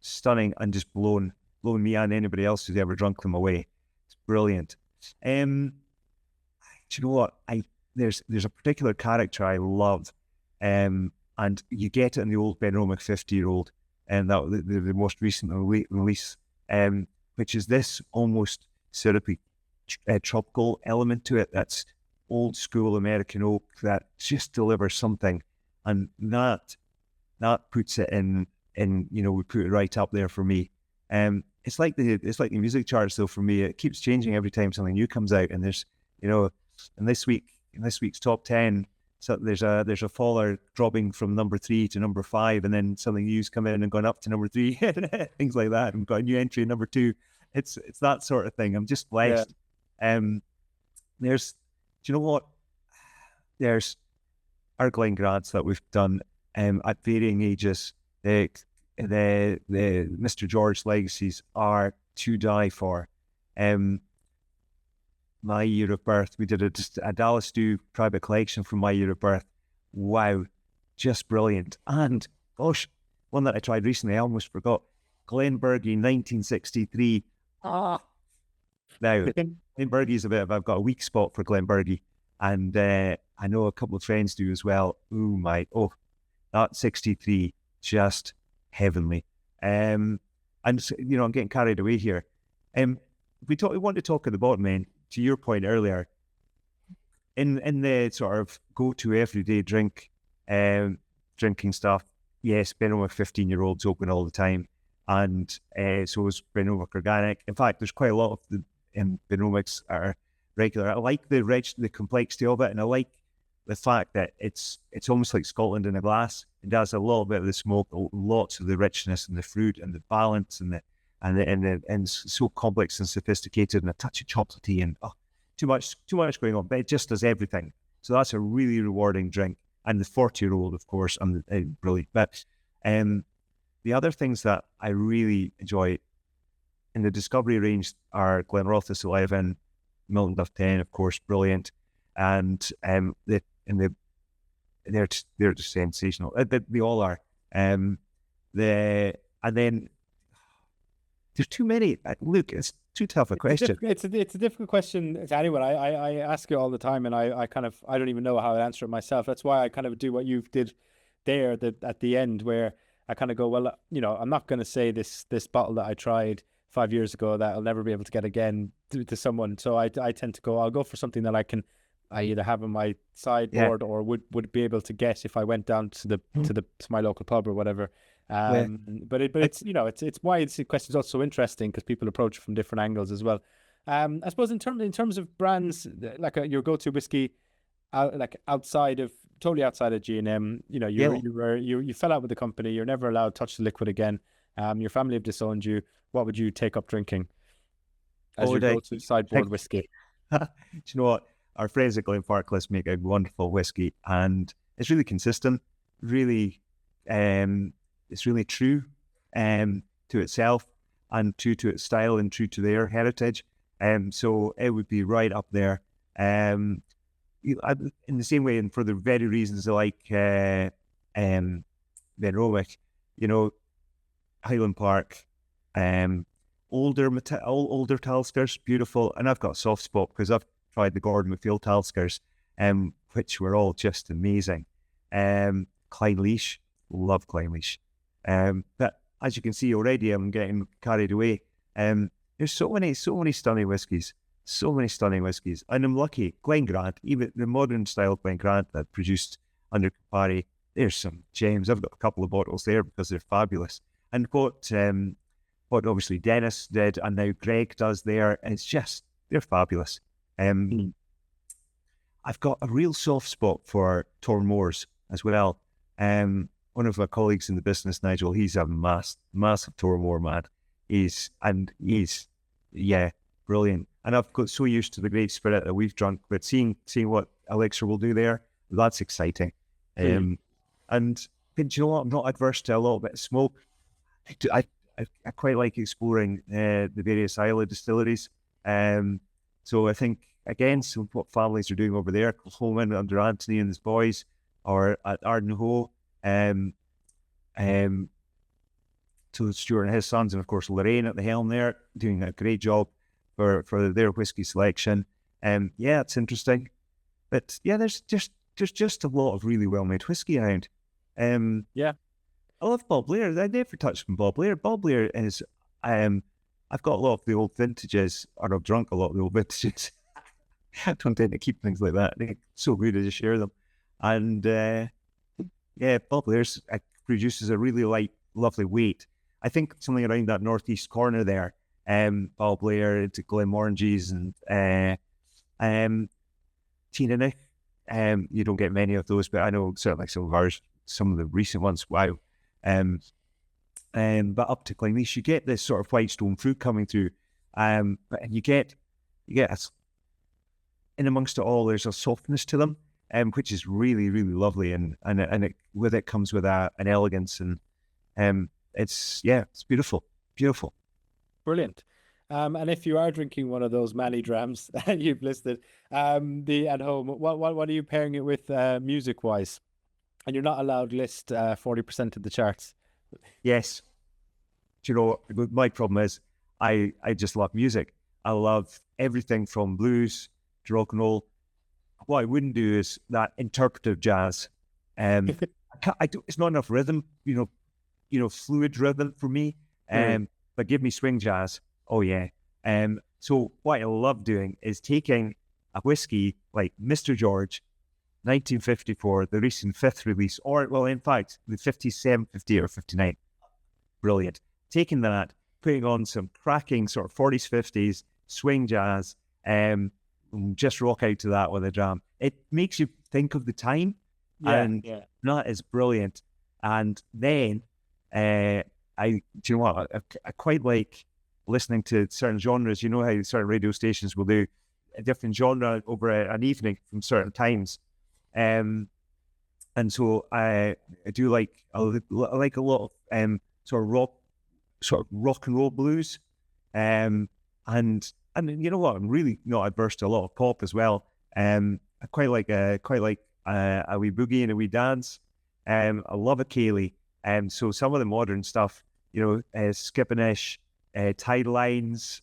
stunning and just blown me and anybody else who's ever drunk them away. It's brilliant. Do you know what? There's a particular character I love, and you get it in the old Benromach 50-year-old, and that the most recent release, which is this almost syrupy tropical element to it. That's old school American oak that just delivers something, and that puts it in we put it right up there for me. It's like the music charts though for me. It keeps changing every time something new comes out, and there's in this week's top 10, so there's a faller dropping from number 3 to number 5, and then something new's come in and gone up to number 3, things like that, and got a new entry in number 2. It's that sort of thing. I'm just blessed. Yeah. Do you know what? There's our Glengrants that we've done at varying ages. The Mr. George legacies are to die for. My year of birth, we did a Dallas Stew private collection from my year of birth. Wow, just brilliant. And gosh, one that I tried recently, I almost forgot. Glenbergie 1963. Now, Glenbergie's I've got a weak spot for Glenbergie, and I know a couple of friends do as well. That 63, just heavenly. And I'm getting carried away here. We want to talk at the bottom end. To your point earlier, in the sort of go-to everyday drinking stuff, yes, Benromach 15-year-olds open all the time, and so is Benromach Organic. In fact, there's quite a lot of the Benromachs are regular. I like the complexity of it, and I like the fact that it's almost like Scotland in a glass. It does a little bit of the smoke, lots of the richness and the fruit and the balance and so complex and sophisticated, and a touch of chocolatey, and too much going on, but it just does everything. So that's a really rewarding drink. And the 40-year-old, of course, brilliant. But the other things that I really enjoy in the Discovery range are Glenrothes 11, Milton Duff 10, of course, brilliant, and they're just sensational. They all are. And then. There's too many. Look, it's too tough a question. It's a difficult question to anyone. I ask it all the time, and I don't even know how to answer it myself. That's why I kind of do what you did there at the end where I kind of go, well, I'm not going to say this bottle that I tried 5 years ago that I'll never be able to get again to someone. So I tend to go, I'll go for something that I either have on my sideboard or would be able to get if I went down to my local pub or whatever. But it's why this question is also interesting, because people approach it from different angles as well. I suppose in terms of brands, like your go-to whiskey, totally outside of G&M, you fell out with the company, you're never allowed to touch the liquid again. Your family have disowned you. What would you take up drinking as your go-to sideboard whiskey? Do you know what? Our friends at Glenfarclas make a wonderful whiskey, and it's really consistent. Really, it's really true to itself, and true to its style, and true to their heritage. So it would be right up there. In the same way, and for the very reasons like Benromach, Highland Park, older Taliskers, beautiful. And I've got a soft spot because I've tried the Gordon MacPhail Taliskers, which were all just amazing. Clynelish, love Clynelish. But as you can see already, I'm getting carried away. There's so many stunning whiskies. And I'm lucky. Glen Grant, even the modern style Glen Grant that produced under Campari, there's some gems. I've got a couple of bottles there because they're fabulous. And what obviously Dennis did, and now Greg does there, it's just, they're fabulous. I've got a real soft spot for Tormore's as well. One of my colleagues in the business, Nigel, he's a massive Tormore man. He's brilliant. And I've got so used to the great spirit that we've drunk, but seeing what Elixir will do there, that's exciting. And but you know what? I'm not adverse to a little bit of smoke. I quite like exploring the various Islay distilleries. So I think, again, some what families are doing over there, Coleman under Anthony and his boys, or at Ardnahoe, to Stuart and his sons, and of course Lorraine at the helm there, doing a great job for their whiskey selection. It's interesting. But yeah, there's just a lot of really well-made whiskey around. I love Bob Blair. I never touched on Bob Blair. Bob Blair is, I've got a lot of the old vintages, or I've drunk a lot of the old vintages. I don't tend to keep things like that. They're so good to just share them. And Bob Blair produces a really light, lovely weight. I think something around that northeast corner there, Bob Blair into Glenmorangies and Teenanick. You don't get many of those, but I know certainly some of the recent ones, wow. But up to Clynelish, you get this sort of white stone fruit coming through, and you get in amongst it all, there's a softness to them, which is really, really lovely, and it with it comes with an elegance, and it's beautiful. Brilliant. And if you are drinking one of those many drams that you've listed, the at home, what are you pairing it with music wise? And you're not allowed to list 40% of the charts. Yes. Do you know, my problem is I just love music. I love everything from blues to rock and roll. What I wouldn't do is that interpretive jazz. It's not enough rhythm, fluid rhythm for me. But give me swing jazz. Oh yeah. So what I love doing is taking a whiskey like Mr. George, 1954, the recent fifth release, or, well, in fact, the 57, 58, or 59. Brilliant. Taking that, putting on some cracking sort of 40s, 50s, swing jazz, just rock out to that with a dram. It makes you think of the time, that is brilliant. And then, do you know what? I quite like listening to certain genres. You know how certain radio stations will do a different genre over an evening from certain times. And so I do like a lot of sort of rock and roll blues, and you know what, I'm really not adverse to a lot of pop as well. I quite like a wee boogie and a wee dance. I love a ceilidh. So some of the modern stuff, Skippinish, Tide Lines,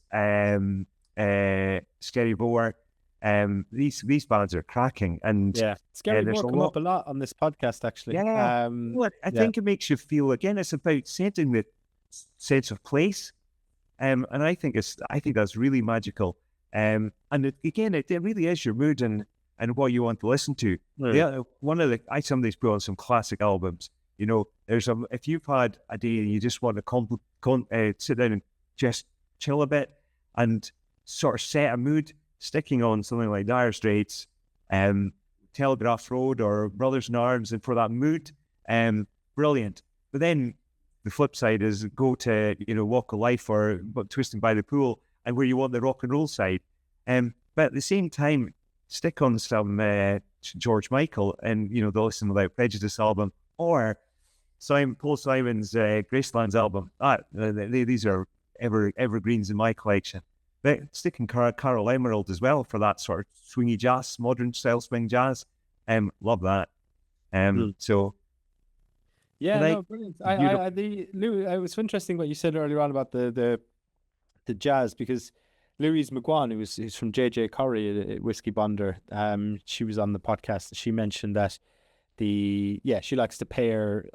Scary Boer. These bands are cracking, and Yeah, Scary there's Moore come up a lot on this podcast, actually. yeah. Well, I think it makes you feel, again, it's about setting the sense of place. And I think that's really magical. And again, it really is your mood and what you want to listen to. Yeah, somebody's put on some classic albums. You know, if you've had a day and you just want to sit down and just chill a bit and sort of set a mood, sticking on something like Dire Straits, Telegraph Road or Brothers in Arms, and for that mood, brilliant. But then the flip side is go to, Walk of Life or Twisting by the Pool, and where you want the rock and roll side. But at the same time, stick on some George Michael and, the Listen Without Prejudice album, or Paul Simon's Graceland's album. These are evergreens in my collection. But sticking Carol Emerald as well for that sort of swingy jazz, modern style swing jazz. Love that. So... Yeah, no, brilliant. Lou, it was interesting what you said earlier on about the jazz, because Louise McGuan, who's from JJ Corrie, Whiskey Bonder, she was on the podcast. She mentioned that she likes to pair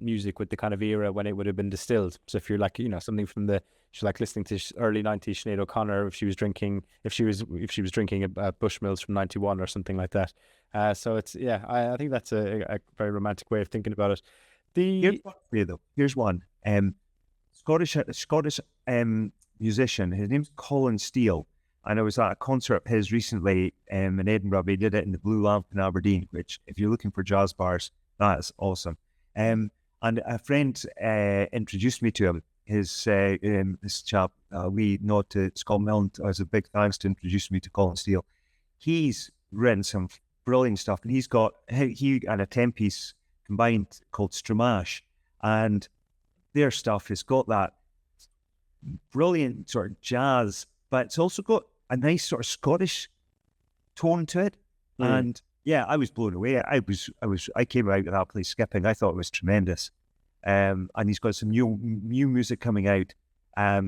music with the kind of era when it would have been distilled. So if you're like, something from she like listening to early 90s Sinead O'Connor, if she was drinking a Bushmills from 91 or something like that. So it's, I think that's a very romantic way of thinking about it. Here's one for you, though. Here's one. Scottish musician. His name's Colin Steele, and I was at a concert of his recently in Edinburgh. He did it in the Blue Lamp in Aberdeen, which, if you're looking for jazz bars, that's awesome. And a friend introduced me to him. This chap, we nod to Scott Milne as a big thanks to introduce me to Colin Steele. He's written some brilliant stuff, and he and a 10-piece combined called Stramash, and their stuff has got that brilliant sort of jazz, but it's also got a nice sort of Scottish tone to it. And I was blown away. I came out of that place skipping. I thought it was tremendous. And he's got some new music coming out,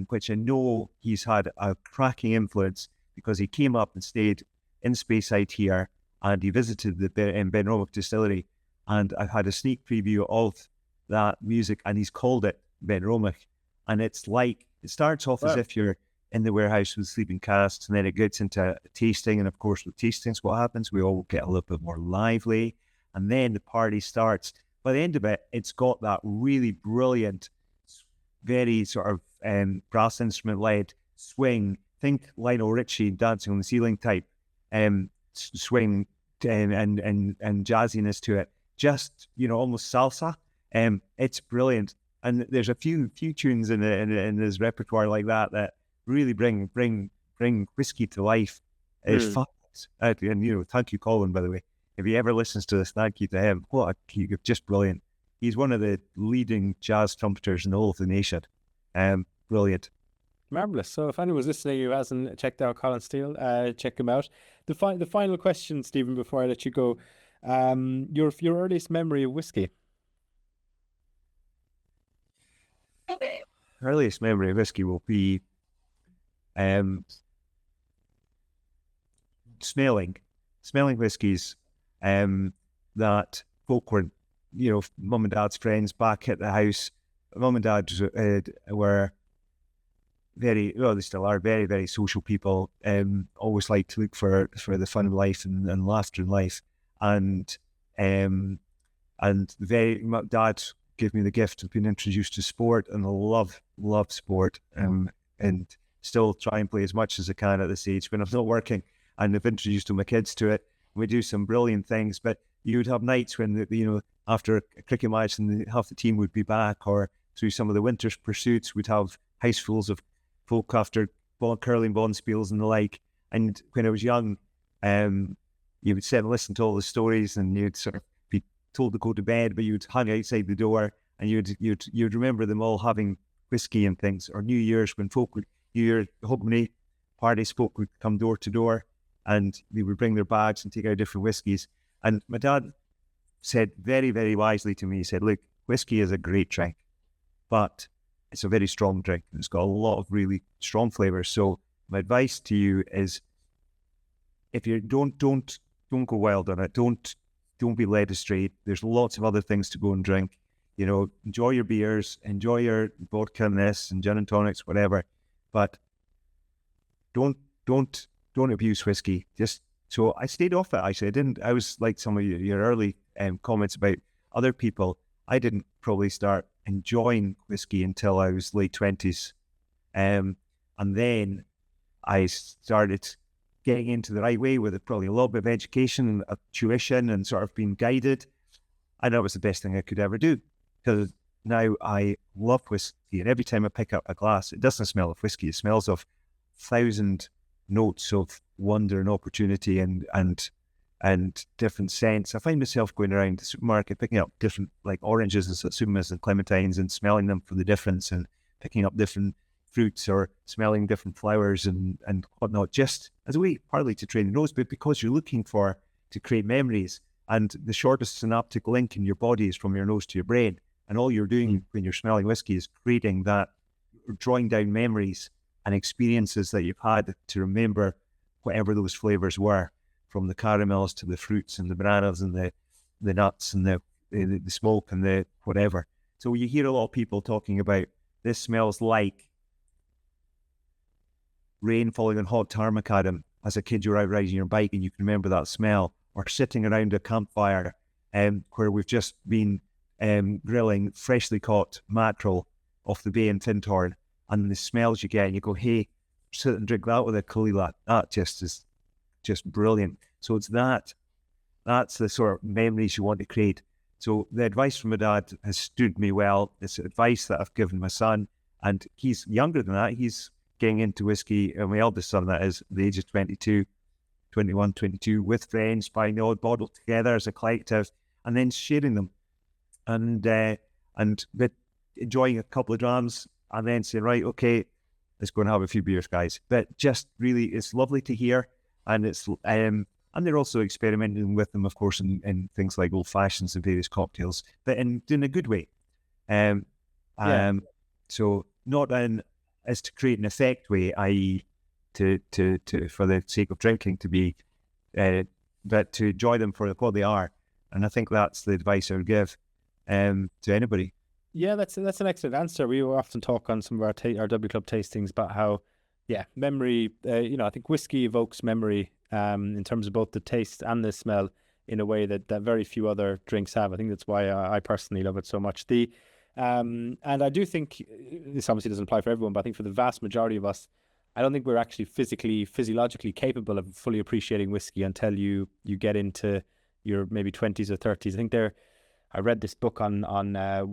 which I know he's had a cracking influence, because he came up and stayed in Speyside here, and he visited the Benromach distillery. And I've had a sneak preview of that music, and he's called it Benromach. And it's like, it starts off as if you're in the warehouse with sleeping casks, and then it gets into tasting. And of course, with tastings, what happens? We all get a little bit more lively, and then the party starts. By the end of it, it's got that really brilliant, very sort of brass instrument-led swing. Think Lionel Richie Dancing on the Ceiling type swing and jazziness to it. Just, almost salsa. It's brilliant. And there's a few tunes in his repertoire like that really bring whiskey to life. It's fabulous. And thank you, Colin, by the way. If he ever listens to this, thank you to him. Just brilliant. He's one of the leading jazz trumpeters in the whole of the nation. Brilliant. Marvellous. So if anyone's listening who hasn't checked out Colin Steele, check him out. The final question, Stephen, before I let you go, your earliest memory of whiskey? Earliest memory of whiskey will be smelling whiskies that folk were, mum and dad's friends back at the house. Mum and dad were they still are very, very social people. Always like to look for the fun of life and laughter in life. And my dad gave me the gift of being introduced to sport, and I love sport, and still try and play as much as I can at this age when I'm not working, and I've introduced my kids to it. We do some brilliant things, but you would have nights when after a cricket match and half the team would be back, or through some of the winter pursuits, we'd have housefuls of folk after curling bonspiels and the like. And when I was young, you would sit and listen to all the stories, and you'd sort of be told to go to bed, but you'd hang outside the door, and you'd remember them all having whiskey and things. Or New Year's, when Hogmanay parties, folk would come door to door, and they would bring their bags and take out different whiskies. And my dad said very, very wisely to me, he said, look, whiskey is a great drink, but it's a very strong drink. It's got a lot of really strong flavors. So my advice to you is, if you don't go wild on it. Don't be led astray. There's lots of other things to go and drink. You know, enjoy your beers, enjoy your vodka and this and gin and tonics, whatever. But don't abuse whiskey. Just so I stayed off it. Actually, I didn't. I was like some of your early comments about other people. I didn't probably start enjoying whiskey until I was late 20s, and then I started getting into the right way with it, probably a little bit of education and tuition and sort of being guided. And that was the best thing I could ever do, because now I love whiskey. And every time I pick up a glass, it doesn't smell of whiskey. It smells of 1,000 notes of wonder and opportunity and different scents. I find myself going around the supermarket, picking up different like oranges and satsumas and clementines and smelling them for the difference, and picking up different fruits or smelling different flowers and whatnot, just as a way partly to train the nose, but because you're looking to create memories. And the shortest synaptic link in your body is from your nose to your brain. And all you're doing when you're smelling whiskey is creating that, drawing down memories and experiences that you've had to remember whatever those flavors were, from the caramels to the fruits and the bananas and the nuts and the smoke and the whatever. So you hear a lot of people talking about, this smells like rain falling on hot tar macadam. As a kid, you're out riding your bike and you can remember that smell, or sitting around a campfire where we've just been grilling freshly caught mackerel off the bay in Fintorn, and the smells you get, and you go, hey, sit and drink that with a Kalila. That just is just brilliant. So it's that's the sort of memories you want to create. So the advice from my dad has stood me well. It's advice that I've given my son, and he's younger than that. He's getting into whiskey, and my eldest son, that is, the age of 22, with friends, buying the odd bottle together as a collective, and then sharing them, and enjoying a couple of drams, and then saying, right, okay, let's go and have a few beers, guys. But just really, it's lovely to hear, and it's and they're also experimenting with them, of course, in things like old fashions and various cocktails, but in a good way. So not as to create an effect way, i.e., to for the sake of drinking, to be, but to enjoy them for what they are. And I think that's the advice I would give to anybody. Yeah, that's an excellent answer. We often talk on some of our W Club tastings about how, memory. I think whiskey evokes memory in terms of both the taste and the smell in a way that very few other drinks have. I think that's why I personally love it so much. And I do think this obviously doesn't apply for everyone, but I think for the vast majority of us, I don't think we're actually physiologically capable of fully appreciating whiskey until you get into your maybe 20s or 30s. I think I read this book on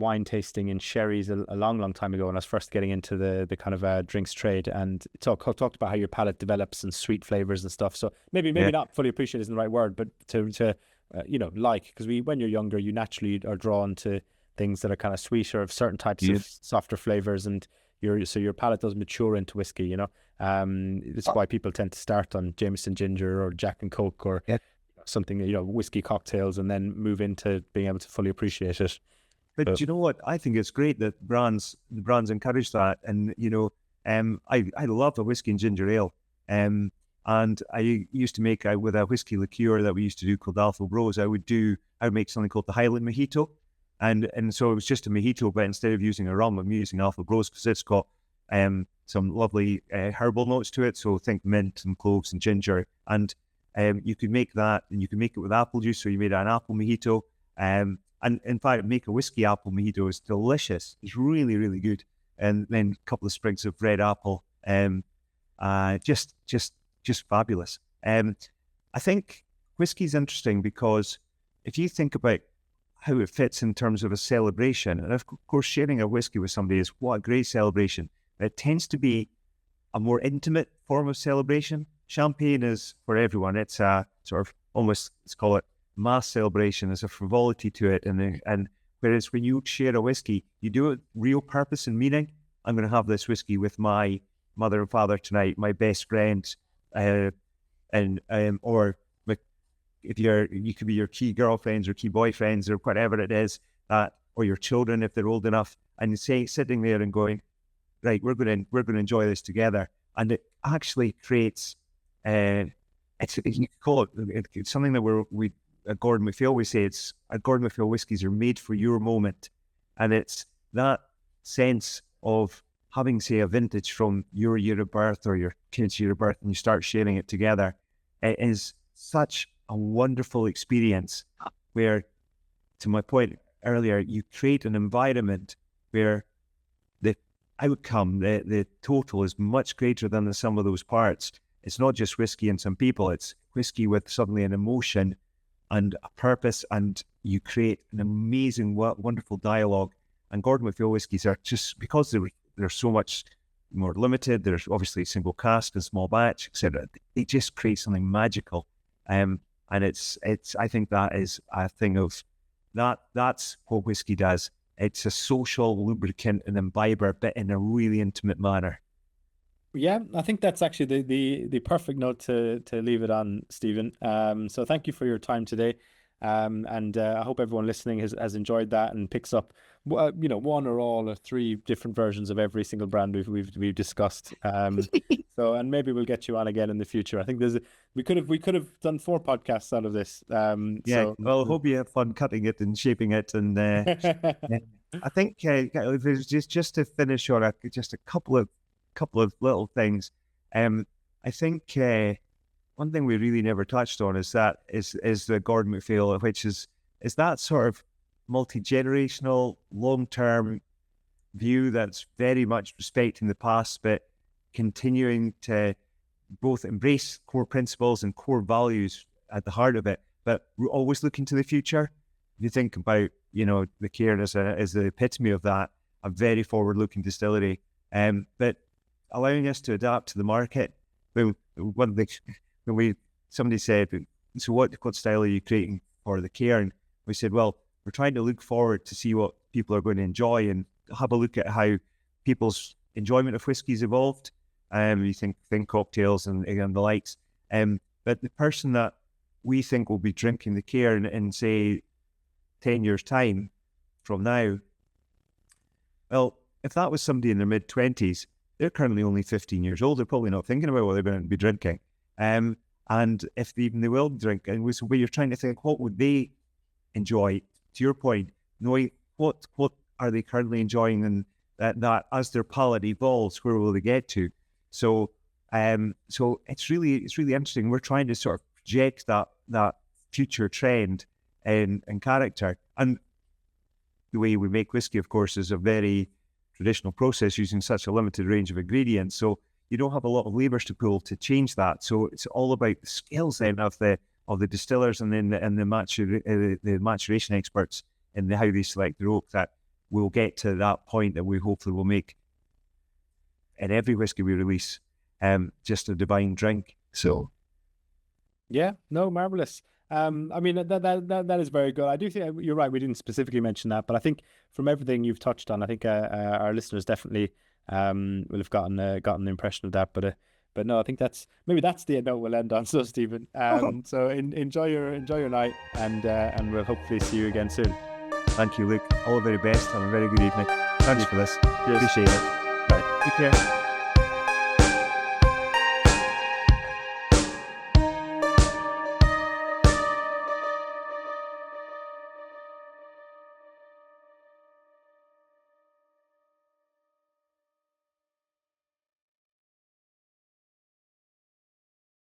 wine tasting in sherries a long time ago when I was first getting into the kind of drinks trade, and it talked about how your palate develops and sweet flavors and stuff. So maybe not fully appreciate isn't the right word, but to because when you're younger, you naturally are drawn to things that are kind of sweeter, of certain types of softer flavors, and your palate doesn't mature into whiskey. It's why people tend to start on Jameson Ginger or Jack and Coke or something, whiskey cocktails, and then move into being able to fully appreciate it. But you know what? I think it's great that the brands encourage that, and I love a whiskey and ginger ale, and I used to make with a whiskey liqueur that we used to do called Alpha Bros. I would make something called the Highland Mojito. And so it was just a mojito, but instead of using a rum, I'm using Alpha Bros because it's got some lovely herbal notes to it. So think mint and cloves and ginger. And you could make that, and you can make it with apple juice. So you made an apple mojito. And in fact, make a whiskey apple mojito is delicious. It's really, really good. And then a couple of sprigs of red apple. Just fabulous. I think whiskey is interesting because if you think about how it fits in terms of a celebration, and of course sharing a whiskey with somebody is what a great celebration. It tends to be a more intimate form of celebration. Champagne is for everyone. It's a sort of almost, let's call it mass celebration. There's a frivolity to it, and whereas when you share a whiskey, you do it real purpose and meaning. I'm going to have this whiskey with my mother and father tonight, my best friend, or you could be your key girlfriends or key boyfriends or whatever it is, or your children if they're old enough, and sitting there and going, right, we're going to enjoy this together, and it actually creates you call it's something that we at Gordon MacPhail we say it's at Gordon MacPhail whiskies are made for your moment, and it's that sense of having, say, a vintage from your year of birth or your kid's year of birth, and you start sharing it together. It is such a wonderful experience where, to my point earlier, you create an environment where the outcome, the total is much greater than the sum of those parts. It's not just whiskey and some people, it's whiskey with suddenly an emotion and a purpose, and you create an amazing, wonderful dialogue. And Gordon MacPhail whiskies are just, because they're so much more limited, there's obviously single cask and small batch, etc. They just create something magical. And it's I think that is a thing of that's what whiskey does. It's a social lubricant and imbiber, but in a really intimate manner. Yeah, I think that's actually the perfect note to leave it on, Stephen. So thank you for your time today. And I hope everyone listening has enjoyed that and picks up, one or all or three different versions of every single brand we've discussed. So, and maybe we'll get you on again in the future. I think we could have done 4 podcasts out of this. Yeah. Well, I hope you have fun cutting it and shaping it. And I think there's just to finish on just a couple of little things. I think one thing we really never touched on is the Gordon MacPhail, which is that sort of multi-generational, long-term view that's very much respecting the past, but continuing to both embrace core principles and core values at the heart of it, but we're always looking to the future. If you think about, the Cairn as the epitome of that, a very forward-looking distillery, but allowing us to adapt to the market. Somebody said, so what style are you creating for the Cairn? We said, well, we're trying to look forward to see what people are going to enjoy and have a look at how people's enjoyment of whiskey's evolved. You think cocktails and the likes. But the person that we think will be drinking the Cairn in, say, 10 years' time from now, well, if that was somebody in their mid-20s, they're currently only 15 years old. They're probably not thinking about what they're going to be drinking. And if they will drink, and so you're trying to think, what would they enjoy? To your point, knowing what are they currently enjoying, and that as their palate evolves, where will they get to? So it's really interesting. We're trying to sort of project that future trend in character. And the way we make whiskey, of course, is a very traditional process using such a limited range of ingredients. So you don't have a lot of levers to pull to change that. So it's all about the skills then of the distillers and then the maturation experts in how they select their oak, that we'll get to that point that we hopefully will make in every whiskey we release just a divine drink. So yeah, no, marvelous. I mean, that is very good. I do think you're right. We didn't specifically mention that, but I think from everything you've touched on, I think our listeners definitely will have gotten the impression of that. But no, I think that's the note we'll end on. So Stephen, so enjoy your night, and we'll hopefully see you again soon. Thank you, Luke. All the very best. Have a very good evening. Thanks for this. Cheers. Appreciate it. Right. Take care.